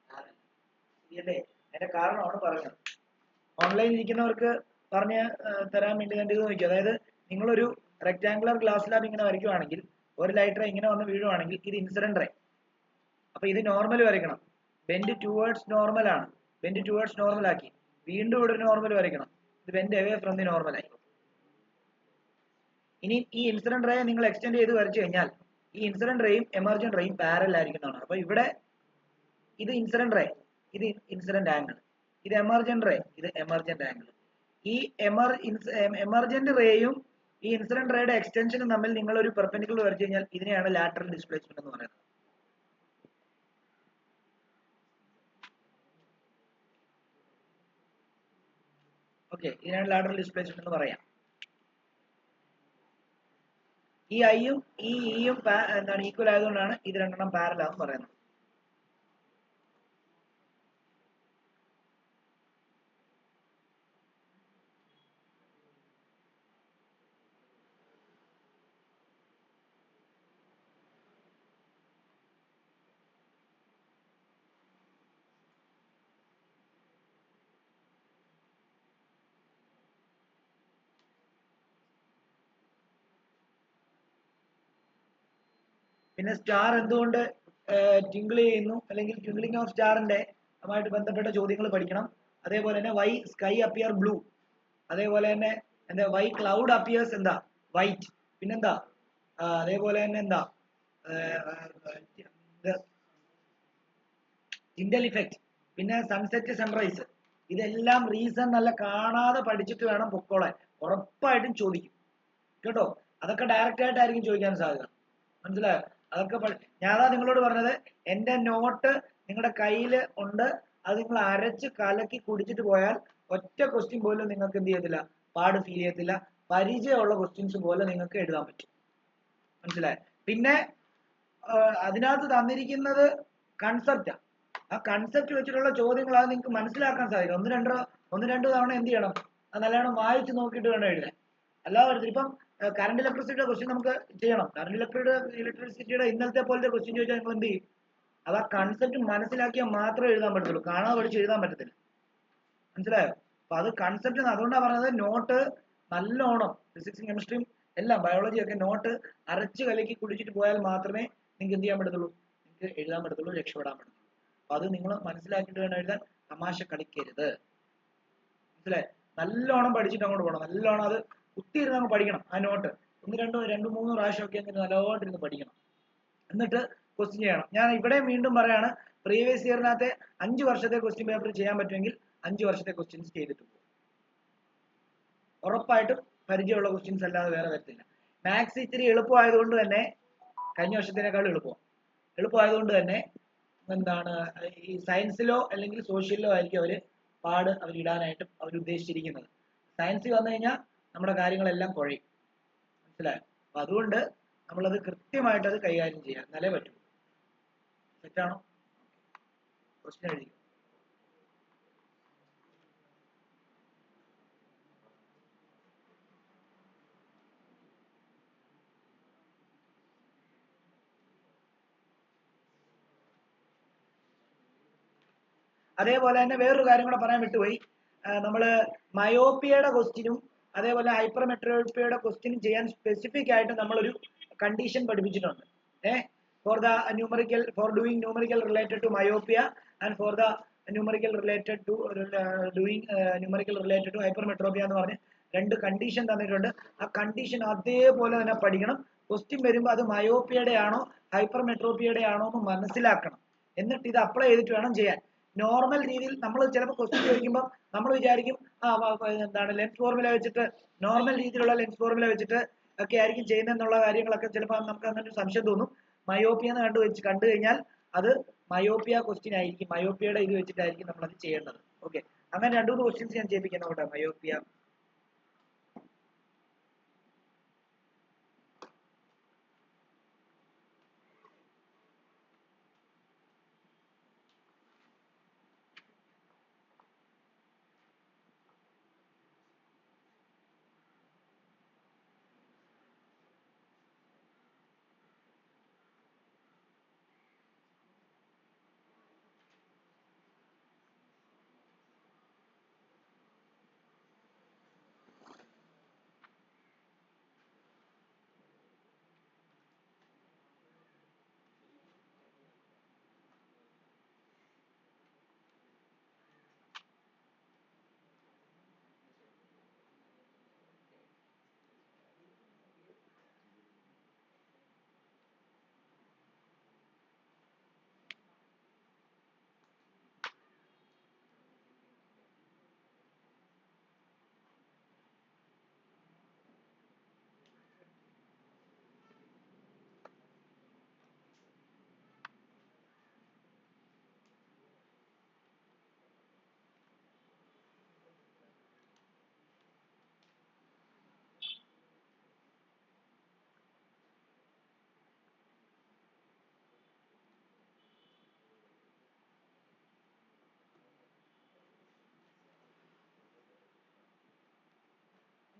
പാരലൽ. ശരിയല്ലേ? അതിന്റെ കാരണമാണ് പറയുന്നത്. ഓൺലൈനിൽ ഇരിക്കുന്നവർക്ക് പറഞ്ഞ് തരാൻ വേണ്ടി കണ്ടു നോക്കി. അതായത് നിങ്ങളൊരു റെക്ടാങ്കുലർ ഗ്ലാസ് ലാബ് ഇങ്ങനെ വരയ്ക്കുവാണെങ്കിൽ, ഒരു ലൈറ്റ് റേ ഇങ്ങനെ വന്ന് വീഴുവാണെങ്കിൽ ഇത് ഇൻസിഡന്റ് റേ. അപ്പൊ ഇത് നോർമൽ വരയ്ക്കണം. ബെൻഡ് ടുവേർഡ്സ് നോർമൽ ആണ്. ബെൻഡ് ടുവേർഡ്സ് നോർമൽ ആക്കി വീണ്ടും ഇവിടെ ഒരു നോർമൽ വരയ്ക്കണം. ഇത് bend away from the normal ആയി. ഇനി ഈ ഇൻസിഡന്റ് റേ നിങ്ങൾ എക്സ്റ്റെൻഡ് ചെയ്ത് വരച്ചു കഴിഞ്ഞാൽ ഈ ഇൻസിഡന്റ് റേയും എമർജന്റ് റേയും പാരലൽ ആയിരിക്കുന്നതാണ്. അപ്പൊ ഇവിടെ ഇത് ഇൻസിഡന്റ് റേ, ഇത് ഇൻസിഡന്റ് ആംഗിൾ, ഇത് എമർജന്റ് റേ, ഇത് എമർജന്റ് ആംഗിൾ. ഈ എമർജന്റ് റേയും ഈ ഇൻസിഡന്റ് റേയുടെ എക്സ്റ്റൻഷനും തമ്മിൽ നിങ്ങൾ ഒരു പെർപെൻഡിക്കുലർ വരച്ചു കഴിഞ്ഞാൽ ഇതിനെയാണ് ലാറ്ററൽ ഡിസ്പ്ലേസ്മെന്റ് എന്ന് പറയുന്നത്. ഓക്കെ, ഇതിനാണ് ലാറ്ററൽ ഡിസ്പ്ലേസ്മെന്റ് എന്ന് പറയാം. ഈ ഐയും ഈ ഇയും എന്താണ് ഈക്വൽ ആയതുകൊണ്ടാണ് ഇത് രണ്ടെണ്ണം പാരലൽ ആണെന്ന് പറയുന്നത്. പിന്നെ സ്റ്റാർ എന്തുകൊണ്ട് ട്വിങ്കിൾ ചെയ്യുന്നു, അല്ലെങ്കിൽ ട്വിങ്കിളിംഗ് ഓഫ് സ്റ്റാറിന്റെ അതുമായിട്ട് ബന്ധപ്പെട്ട ചോദ്യങ്ങൾ പഠിക്കണം. അതേപോലെ തന്നെ വൈ സ്കൈ അപ്പിയർ ബ്ലൂ, അതേപോലെ തന്നെ എന്താ വൈ ക്ലൗഡ് അപ്പിയേഴ്സ് എന്താ വൈറ്റ്, പിന്നെന്താ അതേപോലെ തന്നെ എന്താ ടിൻഡൽ ഇഫക്റ്റ്, പിന്നെ സൺസെറ്റ് സൺറൈസ്. ഇതെല്ലാം റീസൺ നല്ല കാണാതെ പഠിച്ചിട്ട് വേണം പൊക്കോളാൻ. ഉറപ്പായിട്ടും ചോദിക്കും കേട്ടോ. അതൊക്കെ ഡയറക്റ്റ് ആയിട്ടായിരിക്കും ചോദിക്കാൻ സാധ്യത. മനസ്സിലായോ? അതൊക്കെ ഞാനാ നിങ്ങളോട് പറഞ്ഞത് എന്റെ നോട്ട് നിങ്ങളുടെ കയ്യിൽ ഉണ്ട്, അത് നിങ്ങൾ അരച്ച് കലക്കി കുടിച്ചിട്ട് പോയാൽ ഒറ്റ ക്വസ്റ്റ്യൻ പോലും നിങ്ങൾക്ക് എന്ത് ചെയ്യത്തില്ല, പാട് ഫീൽ ചെയ്യത്തില്ല. പരിചയമുള്ള ക്വസ്റ്റ്യൻസ് പോലെ നിങ്ങൾക്ക് എഴുതാൻ പറ്റും. മനസ്സിലായോ? പിന്നെ അതിനകത്ത് തന്നിരിക്കുന്നത് കൺസെപ്റ്റാ. ആ കൺസെപ്റ്റ് വെച്ചിട്ടുള്ള ചോദ്യങ്ങൾ അത് നിങ്ങൾക്ക് മനസ്സിലാക്കാൻ സാധിക്കും. ഒന്ന് രണ്ട് തവണ എന്ത് ചെയ്യണം, അത് നല്ലവണ്ണം വായിച്ച് നോക്കിയിട്ട് വേണം എഴുതാൻ. അല്ലാതെ ഇപ്പം കറണ്ട് ഇലക്ട്രിസിറ്റിയുടെ ക്വസ്റ്റ്യൻ നമുക്ക് ചെയ്യണം. കറണ്ട് ഇലക്ട്രിസിറ്റിയുടെ ഇന്നലത്തെ പോലത്തെ ക്വസ്റ്റ്യൻ ചോദിച്ചാൽ നിങ്ങൾ എന്ത് ചെയ്യും? അത് ആ കൺസെപ്റ്റ് മനസ്സിലാക്കിയാൽ മാത്രമേ എഴുതാൻ പറ്റത്തുള്ളൂ, കാണാതെ പഠിച്ച് എഴുതാൻ പറ്റത്തില്ല. മനസ്സിലായോ? അപ്പൊ അത് കൺസെപ്റ്റ്, അതുകൊണ്ടാണ് പറഞ്ഞത് നോട്ട് നല്ലോണം ഫിസിക്സും കെമിസ്ട്രിയും എല്ലാം ബയോളജി ഒക്കെ നോട്ട് അരച്ച് കലക്കി കുടിച്ചിട്ട് പോയാൽ മാത്രമേ നിങ്ങൾക്ക് എന്ത് ചെയ്യാൻ പറ്റത്തുള്ളൂ, നിങ്ങൾക്ക് എഴുതാൻ പറ്റത്തുള്ളൂ, രക്ഷപ്പെടാൻ പറ്റത്തുള്ളൂ. അപ്പൊ അത് നിങ്ങൾ മനസ്സിലാക്കിയിട്ട് വേണം എഴുതാൻ. തമാശ കളിക്കരുത്. മനസ്സിലായി? നല്ലോണം പഠിച്ചിട്ട് അങ്ങോട്ട് പോകണം. നല്ലോണം അത് കുത്തിയിരുന്ന് അങ്ങ് പഠിക്കണം. ആ നോട്ട് രണ്ട് മൂന്ന് പ്രാവശ്യം ഒക്കെ അങ്ങനെ നല്ലോണം പഠിക്കണം. എന്നിട്ട് ക്വസ്റ്റ്യൻ ചെയ്യണം. ഞാൻ ഇവിടെ വീണ്ടും പറയാണ്, പ്രീവിയസ് ഇയറിനകത്തെ 5 വർഷത്തെ ക്വസ്റ്റ്യൻ പേപ്പർ ചെയ്യാൻ പറ്റുമെങ്കിൽ 5 വർഷത്തെ ക്വസ്റ്റ്യൻസ് ചെയ്തിട്ട് പോകും. ഉറപ്പായിട്ടും പരിചയമുള്ള ക്വസ്റ്റ്യൻസ് അല്ലാതെ വേറെ വരത്തില്ല. മാത്സ് ഇത്തിരി എളുപ്പമായതുകൊണ്ട് തന്നെ, കഴിഞ്ഞ വർഷത്തിനേക്കാളും എളുപ്പമായതുകൊണ്ട് തന്നെ എന്താണ്, ഈ സയൻസിലോ അല്ലെങ്കിൽ സോഷ്യലിലോ ആയിരിക്കും അവർ ഇടാനായിട്ടും അവർ ഉദ്ദേശിച്ചിരിക്കുന്നത്. സയൻസിൽ വന്നു കഴിഞ്ഞാൽ നമ്മുടെ കാര്യങ്ങളെല്ലാം കുഴയും. മനസ്സിലായോ? അപ്പൊ അതുകൊണ്ട് നമ്മളത് കൃത്യമായിട്ട് അത് കൈകാര്യം ചെയ്യാം, എന്നാലേ പറ്റൂ. തെറ്റാണോ? ക്വസ്റ്റ്യൻ എഴുതി. അതേപോലെ തന്നെ വേറൊരു കാര്യം കൂടെ പറയാൻ വിട്ടുപോയി. നമ്മള് മയോപ്പിയയുടെ ക്വസ്റ്റ്യനും അതേപോലെ ഹൈപ്പർമെട്രോപ്പിയയുടെ ക്വസ്റ്റ്യനും ചെയ്യാൻ സ്പെസിഫിക് ആയിട്ട് നമ്മളൊരു കണ്ടീഷൻ പഠിപ്പിച്ചിട്ടുണ്ട്. For the numerical, for doing numerical related to myopia and for the numerical related to doing numerical related to hypermetropia എന്ന് പറഞ്ഞ് 2 കണ്ടീഷൻ തന്നിട്ടുണ്ട്. ആ കണ്ടീഷൻ അതേപോലെ തന്നെ പഠിക്കണം. ക്വസ്റ്റ്യൻ വരുമ്പോൾ അത് മയോപ്പിയയുടെ ആണോ ഹൈപ്പർമെട്രോപ്പിയയുടെ ആണോ എന്ന് മനസ്സിലാക്കണം. എന്നിട്ട് ഇത് അപ്ലൈ ചെയ്തിട്ട് വേണം ചെയ്യാൻ. നോർമൽ രീതിയിൽ നമ്മൾ ചിലപ്പോൾ ക്വസ്റ്റ്യൻ ചോദിക്കുമ്പോൾ നമ്മൾ വിചാരിക്കും എന്താണ് ലെൻസ് ഫോർമുല വെച്ചിട്ട്, നോർമൽ രീതിയിലുള്ള ലെൻസ് ഫോർമുല വെച്ചിട്ട് ഒക്കെ ആയിരിക്കും ചെയ്യുന്നതെന്നുള്ള കാര്യങ്ങളൊക്കെ ചിലപ്പോൾ നമുക്ക് അങ്ങനെ ഒരു സംശയം തോന്നും. മയോപ്പിയ എന്ന് കണ്ടു കഴിഞ്ഞാൽ അത് മയോപ്പിയ ക്വസ്റ്റ്യൻ ആയിരിക്കും, മയോപ്പിയയുടെ ഇത് വെച്ചിട്ടായിരിക്കും നമ്മൾ അത് ചെയ്യേണ്ടത്. ഓക്കെ, അങ്ങനെ 2-3 ക്വസ്റ്റ്യൻസ് ഞാൻ ചെയ്യിപ്പിക്കുന്നു കേട്ടോ. മയോപ്പിയ,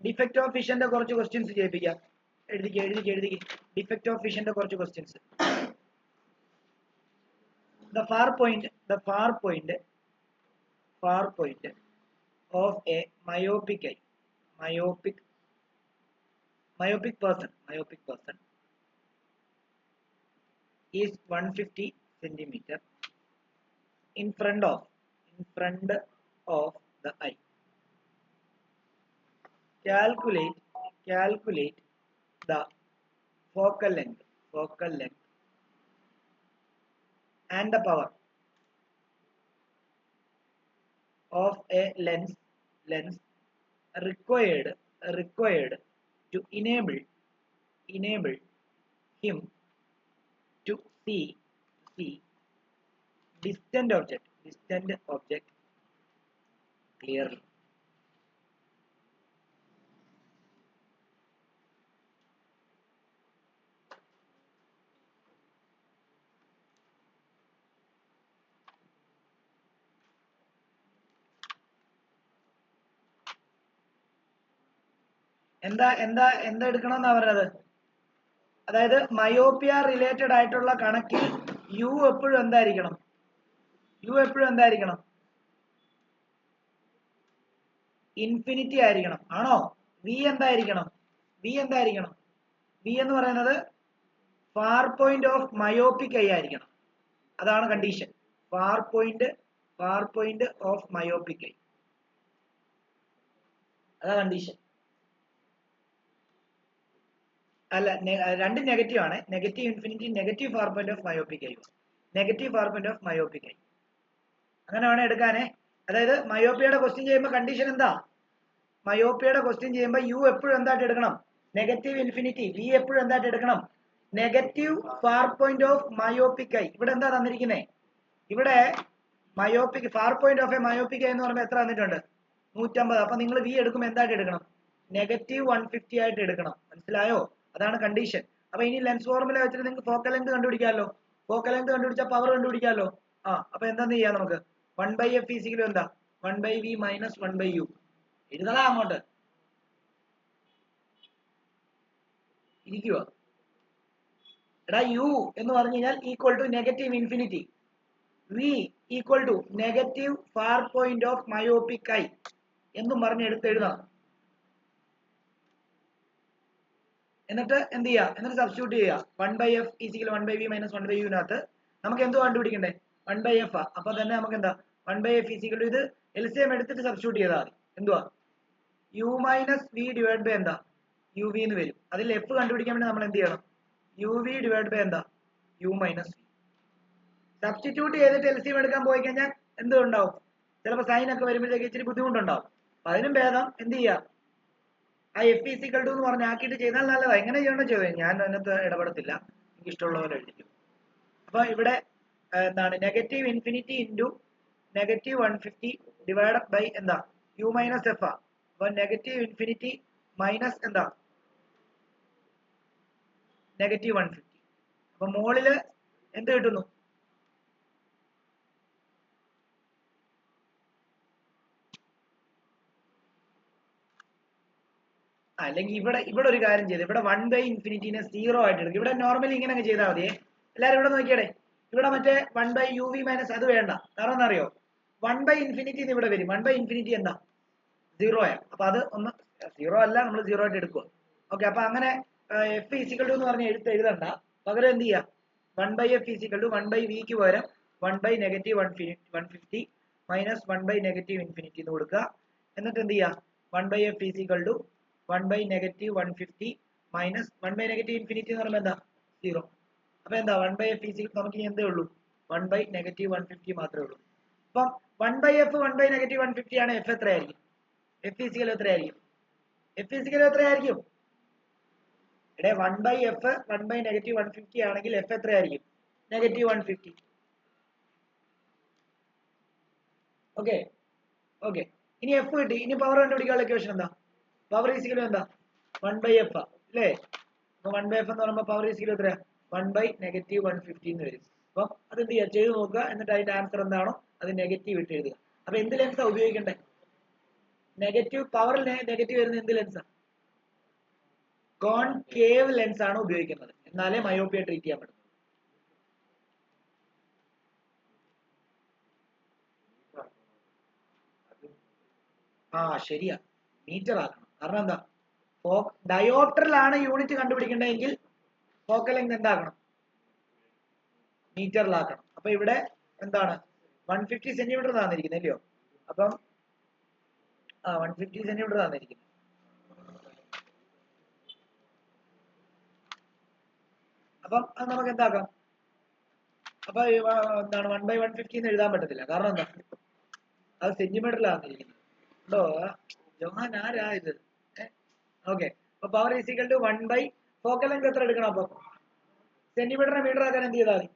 ഡിഫക്റ്റ് ഓഫ് വിഷന്റെ കുറച്ച് ക്വസ്റ്റ്യൻസ് ചെയ്യിപ്പിക്കാം. എഴുതിക്ക്. ഡിഫക്റ്റ് ഓഫ് വിഷന്റെ കുറച്ച് questions. The far point of a myopic person is 150 centimeter in front of the eye. Calculate the focal length and the power of a lens required to enable him C distant object clearly. എന്താ എടുക്കണമെന്നാ പറഞ്ഞത്? അതായത് myopia related ആയിട്ടുള്ള കണക്കിൽ U എപ്പോഴും എന്തായിരിക്കണം? Infinity ആയിരിക്കണം. ആണോ? V എന്തായിരിക്കണം? വി എന്ന് പറയുന്നത് far point of myopic I ആയിരിക്കണം. അതാണ് condition. Far point of myopic I, അതാ കണ്ടീഷൻ. അല്ല, രണ്ടും നെഗറ്റീവ് ആണ്. Negative infinity, negative far point of myopic I, അങ്ങനെ വേണം എടുക്കാനേ. അതായത് മയോപ്പിയയുടെ ക്വസ്റ്റ്യൻ ചെയ്യുമ്പോൾ കണ്ടീഷൻ എന്താ? യു എപ്പോഴും എന്തായിട്ട് എടുക്കണം? Negative infinity. വി എപ്പോഴും എന്തായിട്ട് എടുക്കണം? Negative far point of myopic I. ഇവിടെ എന്താ തന്നിരിക്കുന്നത്? ഇവിടെ myopic far point of A myopic I എന്ന് പറയുമ്പോൾ എത്ര തന്നിട്ടുണ്ട്? 150. അപ്പൊ നിങ്ങൾ വി എടുക്കുമ്പോൾ എന്തായിട്ട് എടുക്കണം? നെഗറ്റീവ് 150 ആയിട്ട് എടുക്കണം. മനസ്സിലായോ? അതാണ് കണ്ടീഷൻ. അപ്പൊ ഇനി ലെൻസ് ഫോർമുല വെച്ചിട്ട് നിങ്ങൾക്ക് ഫോക്കൽ ലെങ്ത് കണ്ടുപിടിക്കാമല്ലോ. കണ്ടുപിടിച്ചാൽ പവർ കണ്ടുപിടിക്കാമല്ലോ. അപ്പൊ എന്താന്ന് ചെയ്യാം നമുക്ക്? 1/f ഈസിക്കലും എന്താ? 1/v minus 1/u. എഴുതലാ അങ്ങോട്ട്. ഇരിക്കുക. എടാ, യു എന്ന് പറഞ്ഞു കഴിഞ്ഞാൽ equal to negative infinity, V equal to negative far point of myopic eye എന്നും പറഞ്ഞ് എഴുതാം. എന്നിട്ട് എന്ത് ചെയ്യുക? എന്നിട്ട് സബ്സ്റ്റിറ്റ്യൂട്ട് ചെയ്യുക. 1/f ഈസിക്കൽ 1/v മൈനസ് 1/u-നകത്ത് നമുക്ക് എന്തോ കണ്ടുപിടിക്കണ്ടേ? 1/f. അപ്പൊ തന്നെ നമുക്ക് എന്താ? 1/f ഈസിക്കൽ ഇത് LCM എടുത്തിട്ട് സബ്സ്റ്റിറ്റ്യൂട്ട് ചെയ്താൽ മതി. എന്തുവാ? u minus V divide by എന്താ? യു വി എന്ന് വരും. അതിൽ എഫ് കണ്ടുപിടിക്കാൻ വേണ്ടി നമ്മൾ എന്ത് ചെയ്യണം? യു വി ഡിവൈഡ് ബൈ എന്താ? U minus V. സബ്സ്റ്റിറ്റ്യൂട്ട് ചെയ്തിട്ട് LCM എടുക്കാൻ പോയി കഴിഞ്ഞാൽ എന്ത് ഉണ്ടാവും? ചിലപ്പോൾ സൈൻ ഒക്കെ വരുമ്പോഴത്തേക്ക് ഇച്ചിരി ബുദ്ധിമുട്ടുണ്ടാവും. അപ്പൊ അതിനും ഭേദം എന്ത് ചെയ്യുക? ആ എഫ് ഈസിക്കൽ ടു എന്ന് പറഞ്ഞ് ആക്കിയിട്ട് ചെയ്താൽ നല്ലതാണ്. എങ്ങനെ ചെയ്യണം ചോദ്യം, ഞാൻ അതിനകത്ത് ഇടപെടത്തില്ല. എനിക്ക് ഇഷ്ടമുള്ള പോലെ എഴുതിക്കും. അപ്പൊ ഇവിടെ എന്താണ്? Negative infinity into negative 150 divide by എന്താ? U minus f. അപ്പൊ നെഗറ്റീവ് ഇൻഫിനിറ്റി മൈനസ് എന്താ? നെഗറ്റീവ് 150. അപ്പൊ മോളില് എന്ത് കിട്ടുന്നു? അല്ലെങ്കിൽ ഇവിടെ ഒരു കാര്യം ചെയ്ത് ഇവിടെ 1/ഇൻഫിനിറ്റിനെ 0 ആയിട്ട് എടുക്കും. ഇവിടെ നോർമലി ഇങ്ങനെ അങ്ങ് ചെയ്താൽ മതിയേ. എല്ലാവരും ഇവിടെ നോക്കിയടേ. ഇവിടെ മറ്റേ 1/uv മൈനസ് അത് വേണ്ട. കാരണം എന്താ അറിയോ? 1/ഇൻഫിനിറ്റി ഇവിടെ വരും. 1/ഇൻഫിനിറ്റി എന്താ? 0 ആണ്. അപ്പൊ അത് ഒന്ന് 0 അല്ല, നമ്മൾ 0 ആയിട്ട് എടുക്കുക. ഓക്കെ. അപ്പൊ അങ്ങനെ എഫ് ഈസിക്കൽ ടു എന്ന് പറഞ്ഞ് എഴുതണ്ട. പകരം എന്ത് ചെയ്യാം? 1/f ഈസിക്കൽ ടു 1/vക്ക് പകരം 1/നെഗറ്റീവ് 150 മൈനസ് 1/നെഗറ്റീവ് ഇൻഫിനിറ്റി എന്ന് കൊടുക്കുക. എന്നിട്ട് എന്ത് ചെയ്യാം? 1/f ഈസിക്കൽ ടു 1/നെഗറ്റീവ് 150 മൈനസ് 1/നെഗറ്റീവ് ഇൻഫിനിറ്റി എന്ന് പറയുമ്പോൾ എന്താ? 0. അപ്പൊ എന്താ? 1/f ഈസിക്കൽ നമുക്ക് ഇനി എന്തേ ഉള്ളൂ? 1/നെഗറ്റീവ് 150 മാത്രമേ ഉള്ളൂ. അപ്പം 1/f 1/നെഗറ്റീവ് 150 ആണ്. എഫ് എത്രയായിരിക്കും? എഫ് ഈസിക്കൽ എത്രയായിരിക്കും? ഇവിടെ 1/f 1/നെഗറ്റീവ് 150 ആണെങ്കിൽ എഫ് എത്രയായിരിക്കും? നെഗറ്റീവ് 150. ഓക്കെ. ഇനി എഫ് കിട്ടി. ഇനി പവർ കണ്ടുപിടിക്കാനുള്ള ഇക്വേഷൻ എന്താ? പവർ ഈസിക്കൽ എന്താ? 1/f അല്ലേ? അപ്പൊ 1/f എന്ന് പറയുമ്പോൾ പവർ ഈസിക്കൽ എത്രയാ? 1/നെഗറ്റീവ് 150 എന്ന് വരും. അപ്പം അത് എന്ത് ചെയ്യുക? ചെയ്ത് നോക്കുക. എന്നിട്ട് അതിന്റെ ആൻസർ എന്താണോ അത് നെഗറ്റീവ് ഇട്ട് എഴുതുക. അപ്പൊ എന്ത് ലെൻസാ ഉപയോഗിക്കണ്ടേ? നെഗറ്റീവ് പവറിൽ നെഗറ്റീവ് വരുന്ന എന്ത് ലെൻസാ? കോൺകേവ് ലെൻസ് ആണ് ഉപയോഗിക്കുന്നത്. എന്നാലേ മയോപ്പിയ ട്രീറ്റ് ചെയ്യാൻ പറ്റും. ശരിയാ, മീറ്റർ ആക്കണം. കാരണം എന്താ? ഡയോപ്റ്ററിലാണ് യൂണിറ്റ് കണ്ടുപിടിക്കേണ്ടതെങ്കിൽ ഫോക്കൽ ലെങ്ത് എന്താക്കണം? മീറ്ററിലാക്കണം. അപ്പൊ ഇവിടെ എന്താണ്? 150 സെന്റിമീറ്റർ തന്നിരിക്കുന്നത് അല്ലയോ? അപ്പം 150 സെന്റിമീറ്റർ തന്നിരിക്കുന്നത്. അപ്പം അത് നമുക്ക് എന്താക്കാം? അപ്പൊ എന്താണ്? 1/150 എന്ന് എഴുതാൻ പറ്റത്തില്ല. കാരണം എന്താ? അത് സെന്റിമീറ്ററിലാണ് തന്നിരിക്കുന്നത്. ഉണ്ടോ ജോഹാൻ? ആരാ ഇത്? ഓക്കെ. അപ്പൊ power is equal to 1/. Focal length എത്ര എടുക്കണം? അപ്പൊ സെന്റിമീറ്ററിനെ മീറ്റർ ആക്കാൻ എന്ത് ചെയ്താൽ മതി?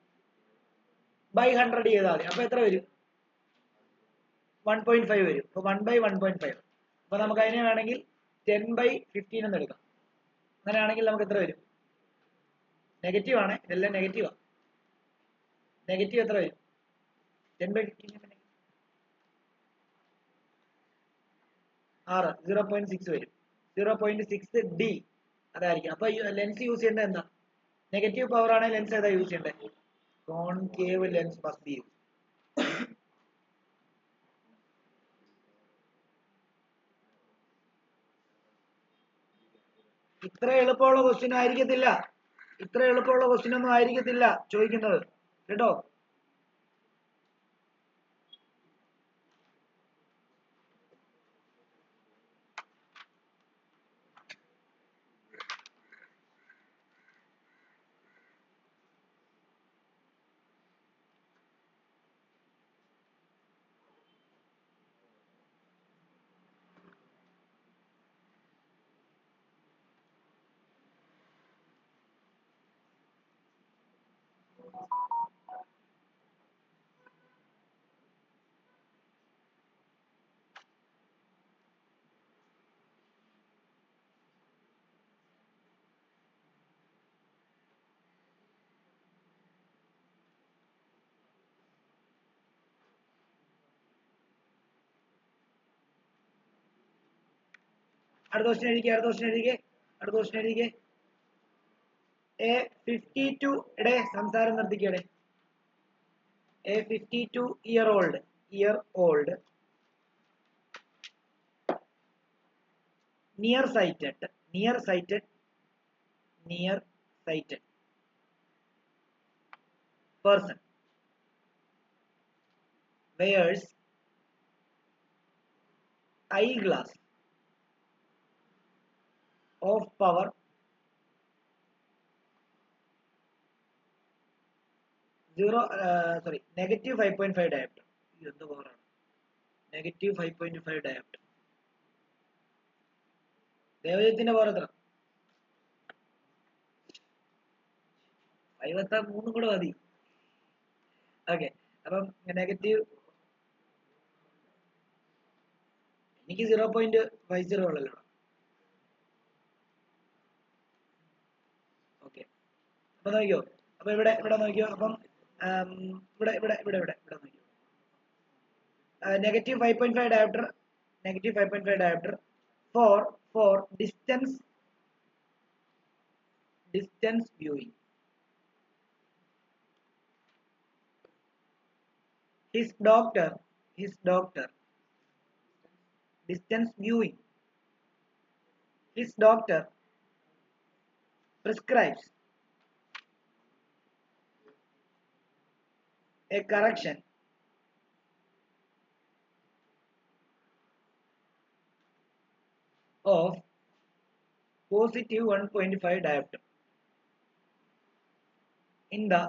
ബൈ 100 ചെയ്താൽ മതി. അപ്പൊ എത്ര വരും? 1.5 വരും. അപ്പൊ 1/1.5. അപ്പൊ നമുക്ക് അതിനെ വേണമെങ്കിൽ 10/15 എന്ന് എടുക്കാം. അങ്ങനെയാണെങ്കിൽ നമുക്ക് എത്ര വരും? നെഗറ്റീവ് ആണ്, ഇതെല്ലാം നെഗറ്റീവാ. നെഗറ്റീവ് എത്ര വരും? 10/15 6 0.6 വരും. 0.6 D അതായിരിക്കും. അപ്പൊ ലെൻസ് യൂസ് ചെയ്യേണ്ടത് എന്താ? നെഗറ്റീവ് പവർ ആണെങ്കിൽ ലെൻസ് ഏതാ യൂസ് ചെയ്യേണ്ടത്? Concave lens must be use. ഇത്ര എളുപ്പമുള്ള ക്വസ്റ്റ്യൻ ആയിരിക്കത്തില്ല. ഇത്ര എളുപ്പമുള്ള ക്വസ്റ്റ്യൻ ഒന്നും ആയിരിക്കത്തില്ല ചോദിക്കുന്നത് കേട്ടോ. അടുത്ത ക്വസ്റ്റ്യൻ എഴുതിക്കേ. A52 യുടെ സംസാരം നിർത്തിക്കടെ. A52 year old nearsighted person wears eyeglass of power negative 5.5 diopter. എന്ത് പവറാണ്? negative 5.5 diopter. ദേവജിത്തിന്റെ പവർ എത്ര? 53 കൂടെ മതി. ഓക്കെ, അപ്പം നെഗറ്റീവ് എനിക്ക് 0.50 ഉള്ളല്ലോ. ഓക്കെ, അപ്പൊ നോക്കിയോ. അപ്പൊ ഇവിടെ നോക്കിയോ. അപ്പം ഇവിടെ നോക്കിയോ. negative 5.5 diopter for distance viewing. His doctor distance viewing. His doctor prescribes a correction of positive 1.5 diopter in the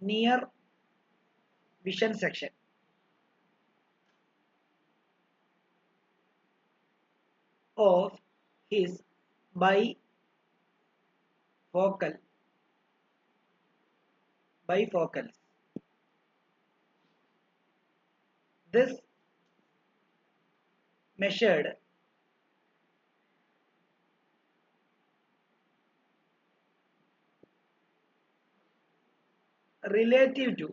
near vision section of his bifocals. This measured relative to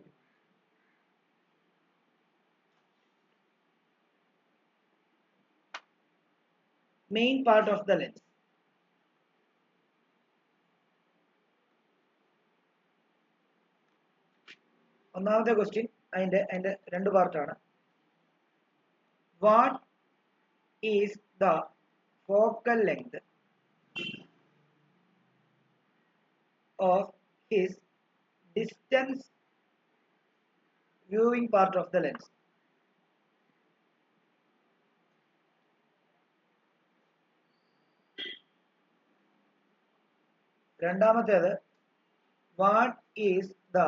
main part of the lens. ഒന്നാമത്തെ question അതിന്റെ രണ്ട് പാർട്ടാണ്. What is the focal length of his distance viewing part of the lens? രണ്ടാമത്തേത്, വാട്ട് is ദ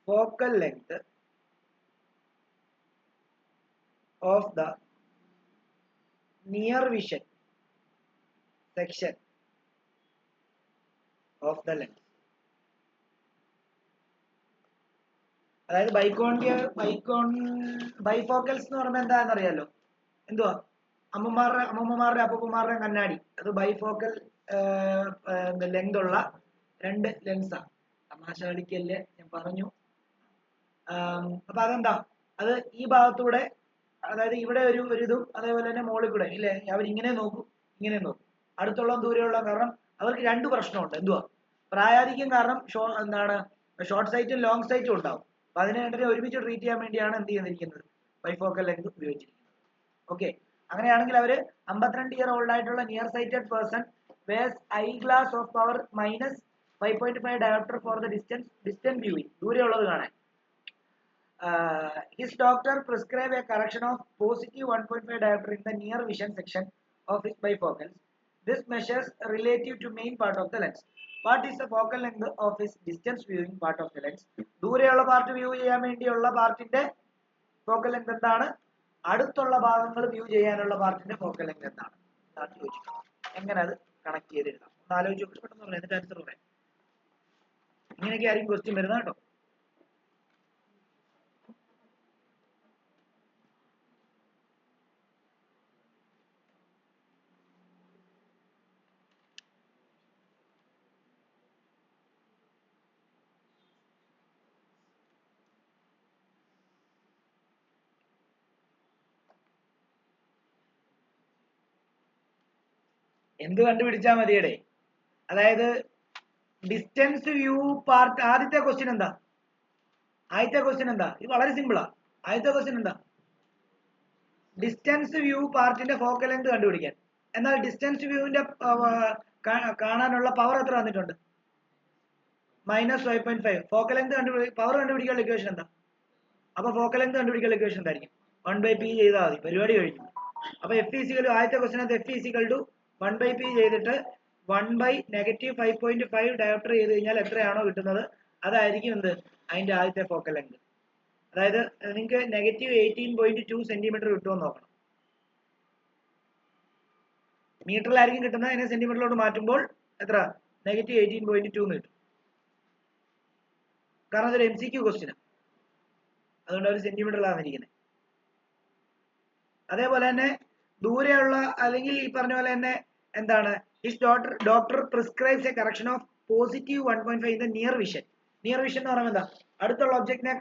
focal length of the near vision section of the lens. അതായത് bifocals എന്ന് പറയുമ്പോൾ എന്താണെന്ന് അറിയാലോ? എന്തുവാ? അമ്മൂമ്മമാരുടെ അപ്പൂപ്പന്മാരുടെ കണ്ണാടി. അത് ബൈഫോക്കൽ ലെങ്ത് ഉള്ള രണ്ട് ലെൻസാ. തമാശ കളിക്കല്ലേ, ഞാൻ പറഞ്ഞു. അപ്പൊ അതെന്താ, അത് ഈ ഭാഗത്തൂടെ, അതായത് ഇവിടെ ഒരു ഇതും അതേപോലെ തന്നെ മുകളിൽ കൂടെ ഇല്ലേ, അവരിങ്ങനെ നോക്കും, ഇങ്ങനെ നോക്കും, അടുത്തുള്ള ദൂരെയുള്ള. കാരണം അവർക്ക് രണ്ട് പ്രശ്നമുണ്ട്. എന്തുവാ? പ്രായാധിക്യം കാരണം എന്താണ്, ഷോർട്ട് സൈറ്റും ലോങ് സൈറ്റും ഉണ്ടാവും. അപ്പൊ അതിനെ രണ്ടിനെ ഒരുമിച്ച് ട്രീറ്റ് ചെയ്യാൻ വേണ്ടിയാണ് എന്ത് ചെയ്തിരിക്കുന്നത്, ബൈഫോക്കൽ ലെങ്ത് ഉപയോഗിച്ചിരിക്കുന്നത്. ഓക്കെ, അങ്ങനെയാണെങ്കിൽ അവര് 52 ഓൾഡ് ആയിട്ടുള്ള near sighted person wears eye glass of power minus 5.5 dioptre for the distant viewing, ദൂരെയുള്ളത് കാണാൻ. His doctor prescribed a correction of positive 1.5 diopter in the near vision section of his bifocals. This measures relative to main part of the lens. What is the focal length of his distance viewing part of the lens? ദൂരെയുള്ള part view ചെയ്യാൻ വേണ്ടിയുള്ള പാർട്ടിന്റെ focal length എന്താണ്? അടുത്തുള്ള ഭാഗങ്ങൾ view ചെയ്യാനുള്ള പാർട്ടിന്റെ focal length എന്താണ്? എങ്ങനെ അത് കണക്ട് ചെയ്ത് എഴുതാം? ഒന്ന് ആലോചിച്ച് പെട്ടെന്ന് പറയാം, എന്നിട്ട് ആൻസർ പറയാം. ഇങ്ങനെയൊക്കെ ആയിരിക്കും ക്വസ്റ്റ്യൻ വരുന്നത് കേട്ടോ. എന്ത് കണ്ടുപിടിച്ചാൽ മതിയടേ? അതായത് ഡിസ്റ്റൻസ് വ്യൂ പാർട്ട്. ആദ്യത്തെ ക്വസ്റ്റ്യൻ എന്താ? ഇത് വളരെ സിമ്പിളാ. ആദ്യത്തെ ക്വസ്റ്റ്യൻ എന്താ? ഡിസ്റ്റൻസ് വ്യൂ പാർട്ടിന്റെ ഫോക്കൽ ലെങ്ത് കണ്ടുപിടിക്കാൻ. എന്നാൽ ഡിസ്റ്റൻസ് വ്യൂവിന്റെ കാണാനുള്ള പവർ എത്ര വന്നിട്ടുണ്ട്? -5.5. ഫോക്കൽ ലെങ്ത് പവർ കണ്ടുപിടിക്കാനുള്ള ഇക്വേഷൻ എന്താ? അപ്പൊ ഫോക്കൽ ലെങ്ത് കണ്ടുപിടിക്കാനുള്ള ഇക്വേഷൻ എന്തായിരിക്കും? 1/p ചെയ്താൽ മതി, പരിപാടി കഴിഞ്ഞു. അപ്പൊ ആദ്യത്തെ ക്വസ്റ്റിനകത്ത് F 1/p ചെയ്തിട്ട് 1/-5.5 ഡയോപ്റ്റർ ചെയ്ത് കഴിഞ്ഞാൽ എത്രയാണോ കിട്ടുന്നത് അതായിരിക്കും എന്ത്, അതിന്റെ ആദ്യത്തെ ഫോക്കൽ ലെങ്ത്. അതായത് നിങ്ങൾക്ക് -18.2 സെന്റിമീറ്റർ കിട്ടുമെന്ന് നോക്കണം. മീറ്ററിലായിരിക്കും കിട്ടുന്നത്, അതിനെ സെന്റിമീറ്ററിലോട്ട് മാറ്റുമ്പോൾ എത്ര? -18.2 എന്ന് കിട്ടും. കാരണം അതൊരു MCQ ക്വസ്റ്റ്യനാണ്, അതുകൊണ്ട് അവർ സെന്റിമീറ്ററിലാണ് ഇരിക്കുന്നത്. അതേപോലെ തന്നെ ദൂരെയുള്ള, അല്ലെങ്കിൽ ഈ പറഞ്ഞ പോലെ തന്നെ എന്താണ്, his doctor prescribes A correction of positive 1.5 in the near vision. Near vision എന്ന് പറയുമ്പോൾ എന്താ? അടുത്തുള്ള ഒബ്ജക്റ്റിനെ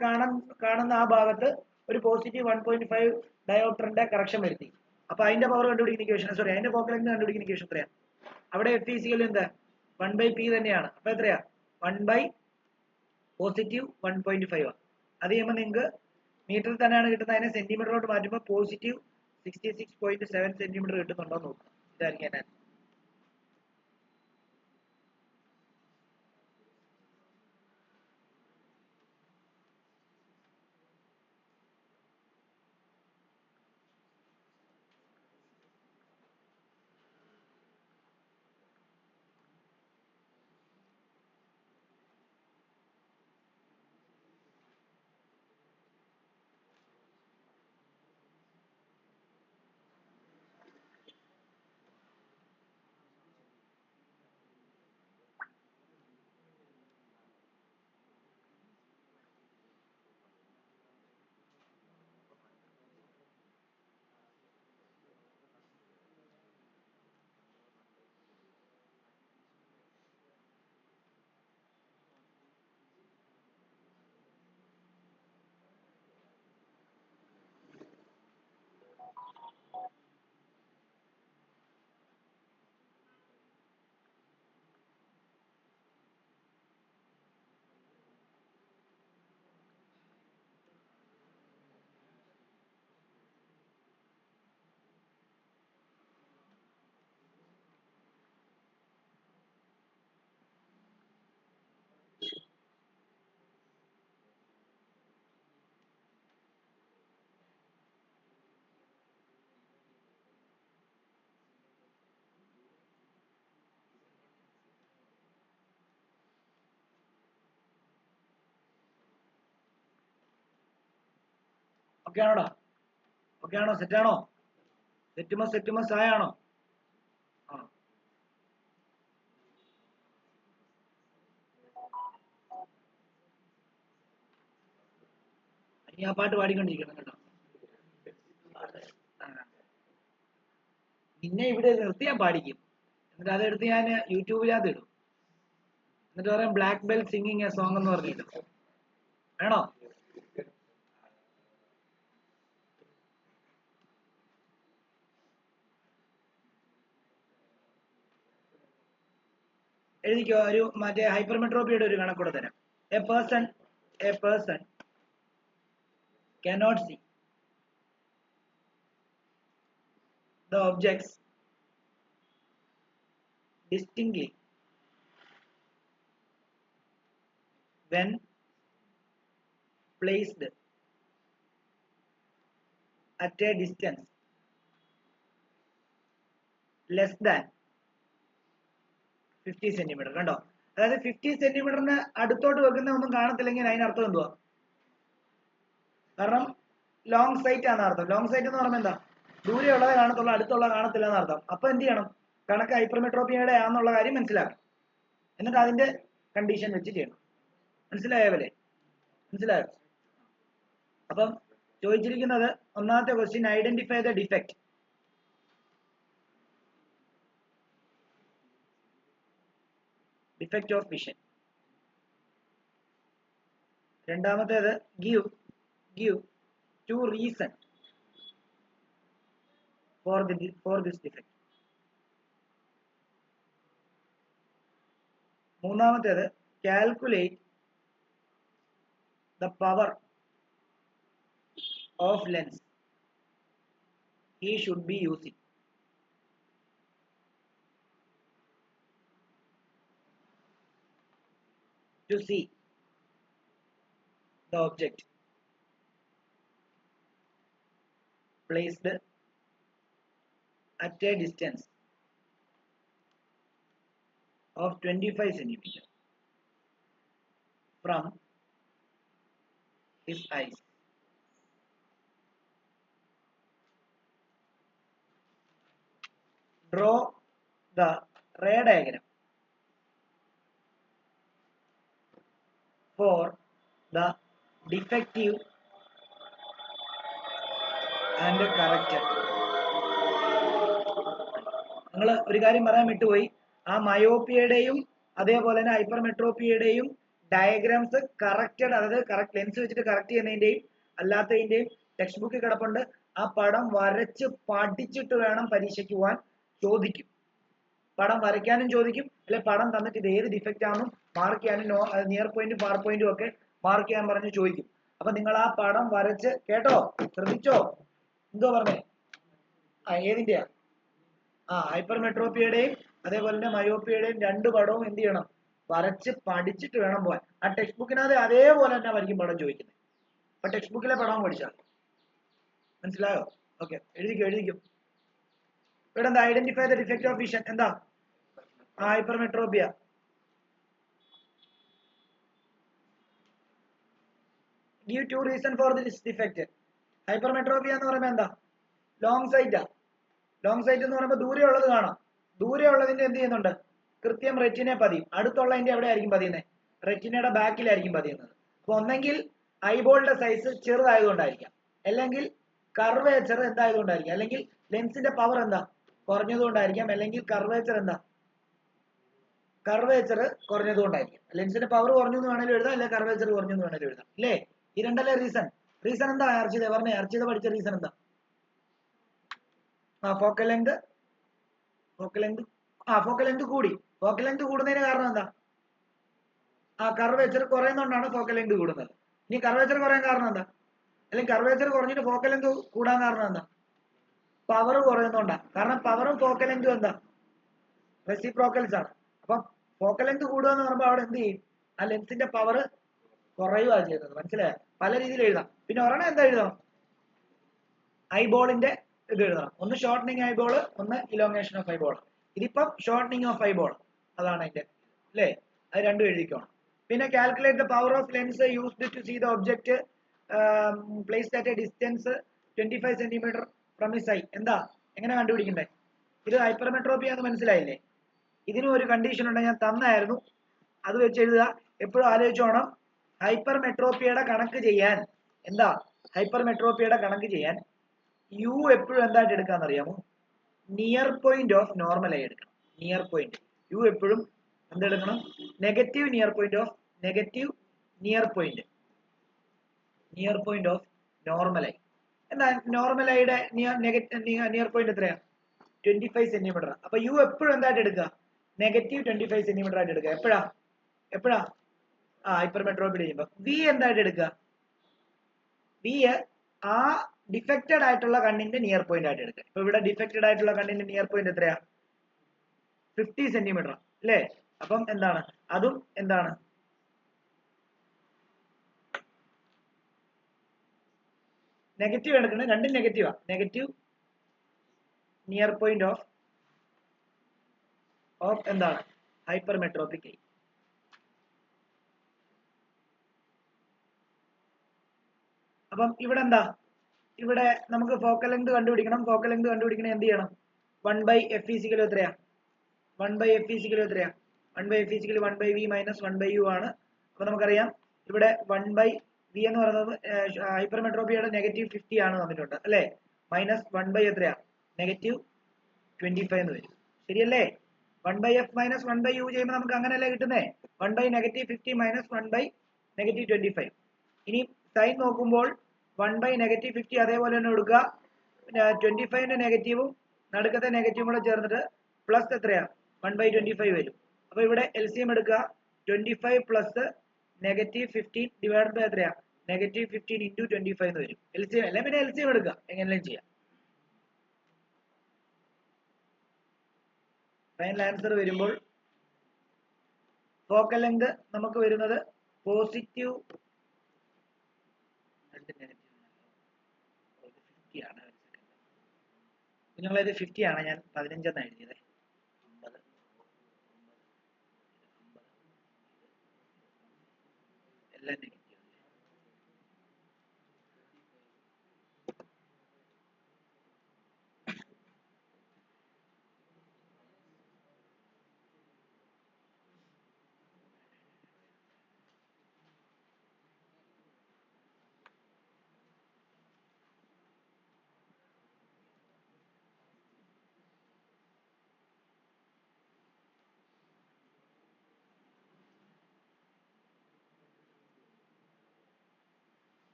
കാണുന്ന ആ ഭാഗത്ത് ഒരു പോസിറ്റീവ് 1.5 ഡയോപ്റ്ററിന്റെ കറക്ഷൻ വരുത്തി. അപ്പൊ അതിന്റെ പവർ കണ്ടുപിടിക്കുന്ന ഇക്വേഷൻ, സോറി, അതിന്റെ ഫോക്കൽ ലെങ്ത് കണ്ടുപിടിക്കുന്ന ഇക്വേഷൻ എത്രയാണ്? അവിടെ F എന്താ? 1/p തന്നെയാണ്. അപ്പൊ എത്രയാ? 1/+1.5 ആണ്. അത് ചെയ്യുമ്പോൾ നിങ്ങൾക്ക് മീറ്ററിൽ തന്നെയാണ് കിട്ടുന്നത്, അതിനെ സെന്റിമീറ്ററിലോട്ട് മാറ്റുമ്പോൾ +66.7 സെന്റിമീറ്റർ കിട്ടുന്നുണ്ടോ നോക്കുക. ഇതായിരിക്കും ഞാൻ. ഓക്കെ ആണോടാ? ഓക്കെ ആണോ? സെറ്റാണോ? സെറ്റുമസ് ആയാണോ? ആ, ഇനി ആ പാട്ട് പാടിക്കൊണ്ടിരിക്കണം കേട്ടോ. പിന്നെ ഇവിടെ നിർത്തി ഞാൻ പാടിക്കും, എന്നിട്ട് അതെടുത്ത് ഞാൻ യൂട്യൂബിനകത്ത് ഇടും, എന്നിട്ട് പറയാം black belt singing A song എന്ന് പറഞ്ഞിട്ട്. വേണോ? എഴുതിക്കോ. ഒരു മറ്റേ ഹൈപ്പർമെട്രോപ്പിയുടെ ഒരു കണക്കൂടെ തരാം. A person cannot see the objects distinctly when placed at a distance less than 50 centimetre. കണ്ടോ? അതായത് 50 സെന്റിമീറ്ററിന് അടുത്തോട്ട് വെക്കുന്ന ഒന്നും കാണത്തില്ലെങ്കിൽ അതിനർത്ഥം എന്തുവാ? കാരണം ലോങ് സൈറ്റ് ആണ് അർത്ഥം. ലോങ് സൈറ്റ് എന്ന് പറയുമ്പോൾ എന്താ? ദൂരെയുള്ളതേ കാണത്തുള്ളൂ, അടുത്തുള്ള കാണത്തില്ല എന്നർത്ഥം. അപ്പൊ എന്ത് ചെയ്യണം? കണക്ക് ഹൈപ്പർമെട്രോപ്പിയുടെ ആണെന്നുള്ള കാര്യം മനസ്സിലാക്കണം, എന്നിട്ട് അതിന്റെ കണ്ടീഷൻ വെച്ച് ചെയ്യണം. മനസ്സിലായവരെ? മനസ്സിലായോ? അപ്പം ചോദിച്ചിരിക്കുന്നത് ഒന്നാമത്തെ question, identify the defect. Defect of vision. രണ്ടാമത്തേത് give two reason for this defect. മൂന്നാമത്തേത് calculate the power of lens he should be using. To see the object placed at a distance of 25 centimeter from his eyes. Draw the ray diagram for the defective and corrected. നിങ്ങൾ ഒരു കാര്യം പറയാൻ വിട്ടുപോയി. ആ മയോപ്പിയുടെയും അതേപോലെ തന്നെ ഹൈപ്പർമെട്രോപ്പിയുടെയും diagrams corrected, അതായത് correct lens വെച്ചിട്ട് കറക്റ്റ് ചെയ്യുന്നതിന്റെയും അല്ലാത്തതിന്റെയും ടെക്സ്റ്റ് ബുക്കിൽ കിടപ്പുണ്ട്. ആ പടം വരച്ച് പഠിച്ചിട്ട് വേണം പരീക്ഷയ്ക്ക് പോകാൻ. ചോദിക്കും, പടം വരയ്ക്കാനും ചോദിക്കും, അല്ലെ പടം തന്നിട്ട് ഇത് ഏത് ഡിഫക്റ്റ് ആണെന്നും മാർക്ക് ചെയ്യാനും നിയർ പോയിന്റും ഫാർ പോയിന്റും ഒക്കെ മാർക്ക് ചെയ്യാൻ പറഞ്ഞ് ചോദിക്കും. അപ്പൊ നിങ്ങൾ ആ പടം വരച്ച്, കേട്ടോ, ശ്രദ്ധിച്ചോ? എന്തോ പറഞ്ഞേ? ഏതിന്റെയാ? ഹൈപ്പർമെട്രോപ്പിയുടെയും അതേപോലെ തന്നെ മയോപ്പിയുടെയും രണ്ട് പടവും എന്ത് ചെയ്യണം? വരച്ച് പഠിച്ചിട്ട് വേണം പോകാൻ. ആ ടെക്സ്റ്റ് ബുക്കിനകത്ത് അതേപോലെ തന്നെ ആയിരിക്കും പടം ചോദിക്കുന്നത്. അപ്പൊ ടെക്സ്റ്റ് ബുക്കിലെ പടം പഠിച്ചാൽ മനസ്സിലായോ? ഓക്കെ, എഴുതിക്കും. ഇവിടെ എന്താ? Identify the defect of vision. എന്താ? Hypermetropia. Give two reason for this defect. Hypermetropia എന്ന് പറയുമ്പോൾ എന്താ? ലോങ് സൈറ്റാ. ലോങ് സൈറ്റ് എന്ന് പറയുമ്പോൾ ദൂരെയുള്ളത് കാണാം. ദൂരെയുള്ളതിന്റെ എന്ത് ചെയ്യുന്നുണ്ട്? കൃത്യം റെറ്റിനെ പതിയും. അടുത്തുള്ളതിന്റെ എവിടെ ആയിരിക്കും പതിയുന്നത്? റെറ്റിനയുടെ ബാക്കിലായിരിക്കും പതിയുന്നത്. അപ്പൊ ഒന്നെങ്കിൽ ഐബോളിന്റെ സൈസ് ചെറുതായതുകൊണ്ടായിരിക്കാം, അല്ലെങ്കിൽ കർവേച്ചർ എന്തായതുകൊണ്ടായിരിക്കാം, അല്ലെങ്കിൽ ലെൻസിന്റെ പവർ എന്താ കുറഞ്ഞതുകൊണ്ടായിരിക്കാം, അല്ലെങ്കിൽ കർവേച്ചർ കുറഞ്ഞതുകൊണ്ടായിരിക്കും. ലെൻസിന്റെ പവർ കുറഞ്ഞു എന്ന് വേണമെങ്കിലും എഴുതാം, അല്ലെങ്കിൽ കർവേച്ചർ കുറഞ്ഞു എന്ന് വേണമെങ്കിലും എഴുതാം. ഇല്ലേ? ഈ രണ്ടല്ലേ റീസൺ. റീസൺ എന്താ? അർച്ചിത പറഞ്ഞേ. അർച്ചിത പഠിച്ച റീസൺ എന്താ? ഫോക്കൽ ലെങ്ത് കൂടി. ഫോക്കൽ ലെങ്ത് കൂടുന്നതിന് കാരണം എന്താ? കർവേച്ചർ കുറയുന്നതുകൊണ്ടാണ് ഫോക്കൽ ലെങ്ത് കൂടുന്നത്. ഇനി കർവേച്ചർ കുറയാൻ കാരണം എന്താ? അല്ലെങ്കിൽ കർവേച്ചർ കുറഞ്ഞിട്ട് ഫോക്കൽ ലെങ്ത് കൂടാൻ കാരണം എന്താ? പവർ കുറയുന്നതുകൊണ്ടാണ്. കാരണം പവറും ഫോക്കൽ ലെങ്തും എന്താ? റെസിപ്രോക്കൽസ് ആണ്. അപ്പം ഫോക്കൽ ലെങ്ത് കൂടുക എന്ന് പറയുമ്പോൾ അവിടെ എന്ത് ചെയ്യും? ആ ലെൻസിന്റെ പവർ കുറയുകയാണ് ചെയ്യുന്നത്. മനസ്സിലായോ? പല രീതിയിൽ എഴുതാം. പിന്നെ ഒരെണ്ണം എന്താ എഴുതാം? ഐബോളിന്റെ ഇത് എഴുതണം. ഒന്ന് ഷോർട്ടനിങ് ഐബോൾ, ഒന്ന് ഇലോങ്ങേഷൻ ഓഫ് ഐബോൾ. ഇതിപ്പം ഷോർട്ടനിങ് ഓഫ് ഐബോൾ, അതാണ് അതിന്റെ, അല്ലേ? അത് രണ്ടും എഴുതിക്കണം. പിന്നെ calculate the power of lens used to see the object placed at a distance 25 centimetre from his eye. എന്താ? എങ്ങനെ കണ്ടുപിടിക്കണ്ടേ? ഇത് ഹൈപ്പർമെട്രോപ്പിയ എന്ന് മനസ്സിലായില്ലേ? ഇതിനും ഒരു കണ്ടീഷൻ ഉണ്ട്, ഞാൻ തന്നായിരുന്നു, അത് വെച്ച് എഴുതുക. എപ്പോഴും ആലോചിച്ചോണം, ഹൈപ്പർമെട്രോപ്പിയുടെ കണക്ക് ചെയ്യാൻ എന്താ ഹൈപ്പർമെട്രോപ്പിയുടെ കണക്ക് ചെയ്യാൻ യു എപ്പോഴും എന്തായിട്ട് എടുക്കാന്ന് അറിയാമോ? നിയർ പോയിന്റ് ഓഫ് നോർമൽ ആയി എടുക്കണം. നിയർ പോയിന്റ് യു എപ്പോഴും എന്തെടുക്കണം? Negative near point of negative near point of normal ആയി. എന്താ നോർമൽ ആയിയുടെ നിയർ പോയിന്റ് എത്രയാ? 25 സെന്റിമീറ്റർ. അപ്പൊ യു എപ്പോഴും എന്തായിട്ട് എടുക്കുക? നെഗറ്റീവ് 25 സെന്റിമീറ്റർ ആയിട്ട് എടുക്കുക. എപ്പോഴാ ഹൈപ്പർമെട്രോപ്പി ചെയ്യുമ്പോൾ വി എന്തായിട്ട് എടുക്കുക? വി ആ ഡിഫക്റ്റഡ് ആയിട്ടുള്ള കണ്ണിന്റെ നിയർ പോയിന്റ് ആയിട്ട് എടുക്കുക. ഇപ്പൊ ഇവിടെ ഡിഫക്റ്റഡ് ആയിട്ടുള്ള കണ്ണിന്റെ നിയർ പോയിന്റ് എത്രയാ? 50 സെന്റിമീറ്റർ അല്ലേ? അപ്പം എന്താണ് അതും എന്താണ് നെഗറ്റീവ് എടുക്കുന്നത്? രണ്ടും നെഗറ്റീവാ. നെഗറ്റീവ് നിയർ പോയിന്റ് ഓഫ് എന്താണ് ഹൈപ്പർമെട്രോപ്പിക്. അപ്പം ഇവിടെ എന്താ? ഇവിടെ നമുക്ക് ഫോക്കൽ ലെങ്ത് കണ്ടുപിടിക്കണം. ഫോക്കൽ ലെങ്ത് കണ്ടുപിടിക്കണേ എന്ത് ചെയ്യണം? 1/f ഈക്വൽ എത്രയാ? 1/f ഈക്വൽ എത്രയാ? 1/f equal 1/v minus 1/u ആണ്. അപ്പൊ നമുക്കറിയാം ഇവിടെ 1/v എന്ന് പറയുന്നത് ഹൈപ്പർമെട്രോപ്പിയുടെ -50 ആണ് തന്നിട്ടുണ്ട് അല്ലെ? മൈനസ് 1/, എത്രയാ? -25 എന്ന് വരും. ശരിയല്ലേ? 1/f മൈനസ് 1/u ചെയ്യുമ്പോൾ നമുക്ക് അങ്ങനെയല്ലേ കിട്ടുന്നേ? 1/-50 മൈനസ് 1/-25. ഇനി സൈൻ നോക്കുമ്പോൾ 1/-50 അതേപോലെ തന്നെ കൊടുക്കുക. 25ന്റെ നെഗറ്റീവും നടുക്കത്തെ നെഗറ്റീവും കൂടെ ചേർന്നിട്ട് പ്ലസ് എത്രയാ? 1/25 വരും. അപ്പൊ ഇവിടെ LCM എടുക്കുക. 25 പ്ലസ് -15 ഡിവൈഡ് ബൈ എത്രയാ? -15 ഇൻറ്റു 25 എന്ന് വരും. LCM അല്ലെ പിന്നെ LCM എടുക്കുക. എങ്ങനെയും ചെയ്യാം. ഫൈനൽ ആൻസർ വരുമ്പോൾ ഫോക്കൽ ലെങ്ത് നമുക്ക് വരുന്നത് പോസിറ്റീവ് 50 ആണ്. നിങ്ങളത് 50 ആണ്, ഞാൻ 15 എന്ന് എഴുതിയത്. 50 എല്ലാം നെഗറ്റീവ്.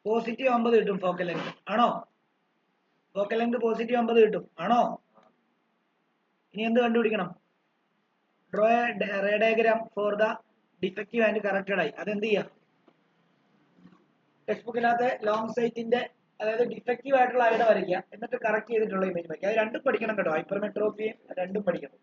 പോസിറ്റീവ് 50 കിട്ടും ഫോക്കൽ ലെങ്ത് ആണോ? ഫോക്കൽ ലെങ്ത് പോസിറ്റീവ് 50 കിട്ടും ആണോ? ഇനി എന്ത് കണ്ടുപിടിക്കണം? Draw a ray diagram for the defective and corrected ആയി. അതെന്ത് ചെയ്യാം? ടെക്സ്റ്റ് ബുക്കിനകത്ത് ലോങ് സൈറ്റിന്റെ അതായത് ഡിഫക്റ്റീവ് ആയിട്ടുള്ള ഐയുടെ വരയ്ക്കുക. എന്നിട്ട് കറക്റ്റ് ചെയ്തിട്ടുള്ള ഇമേജ് വയ്ക്കുക. അത് രണ്ടും പഠിക്കണം കേട്ടോ. ഹൈപ്പർമെട്രോപ്പിയും രണ്ടും പഠിക്കണം.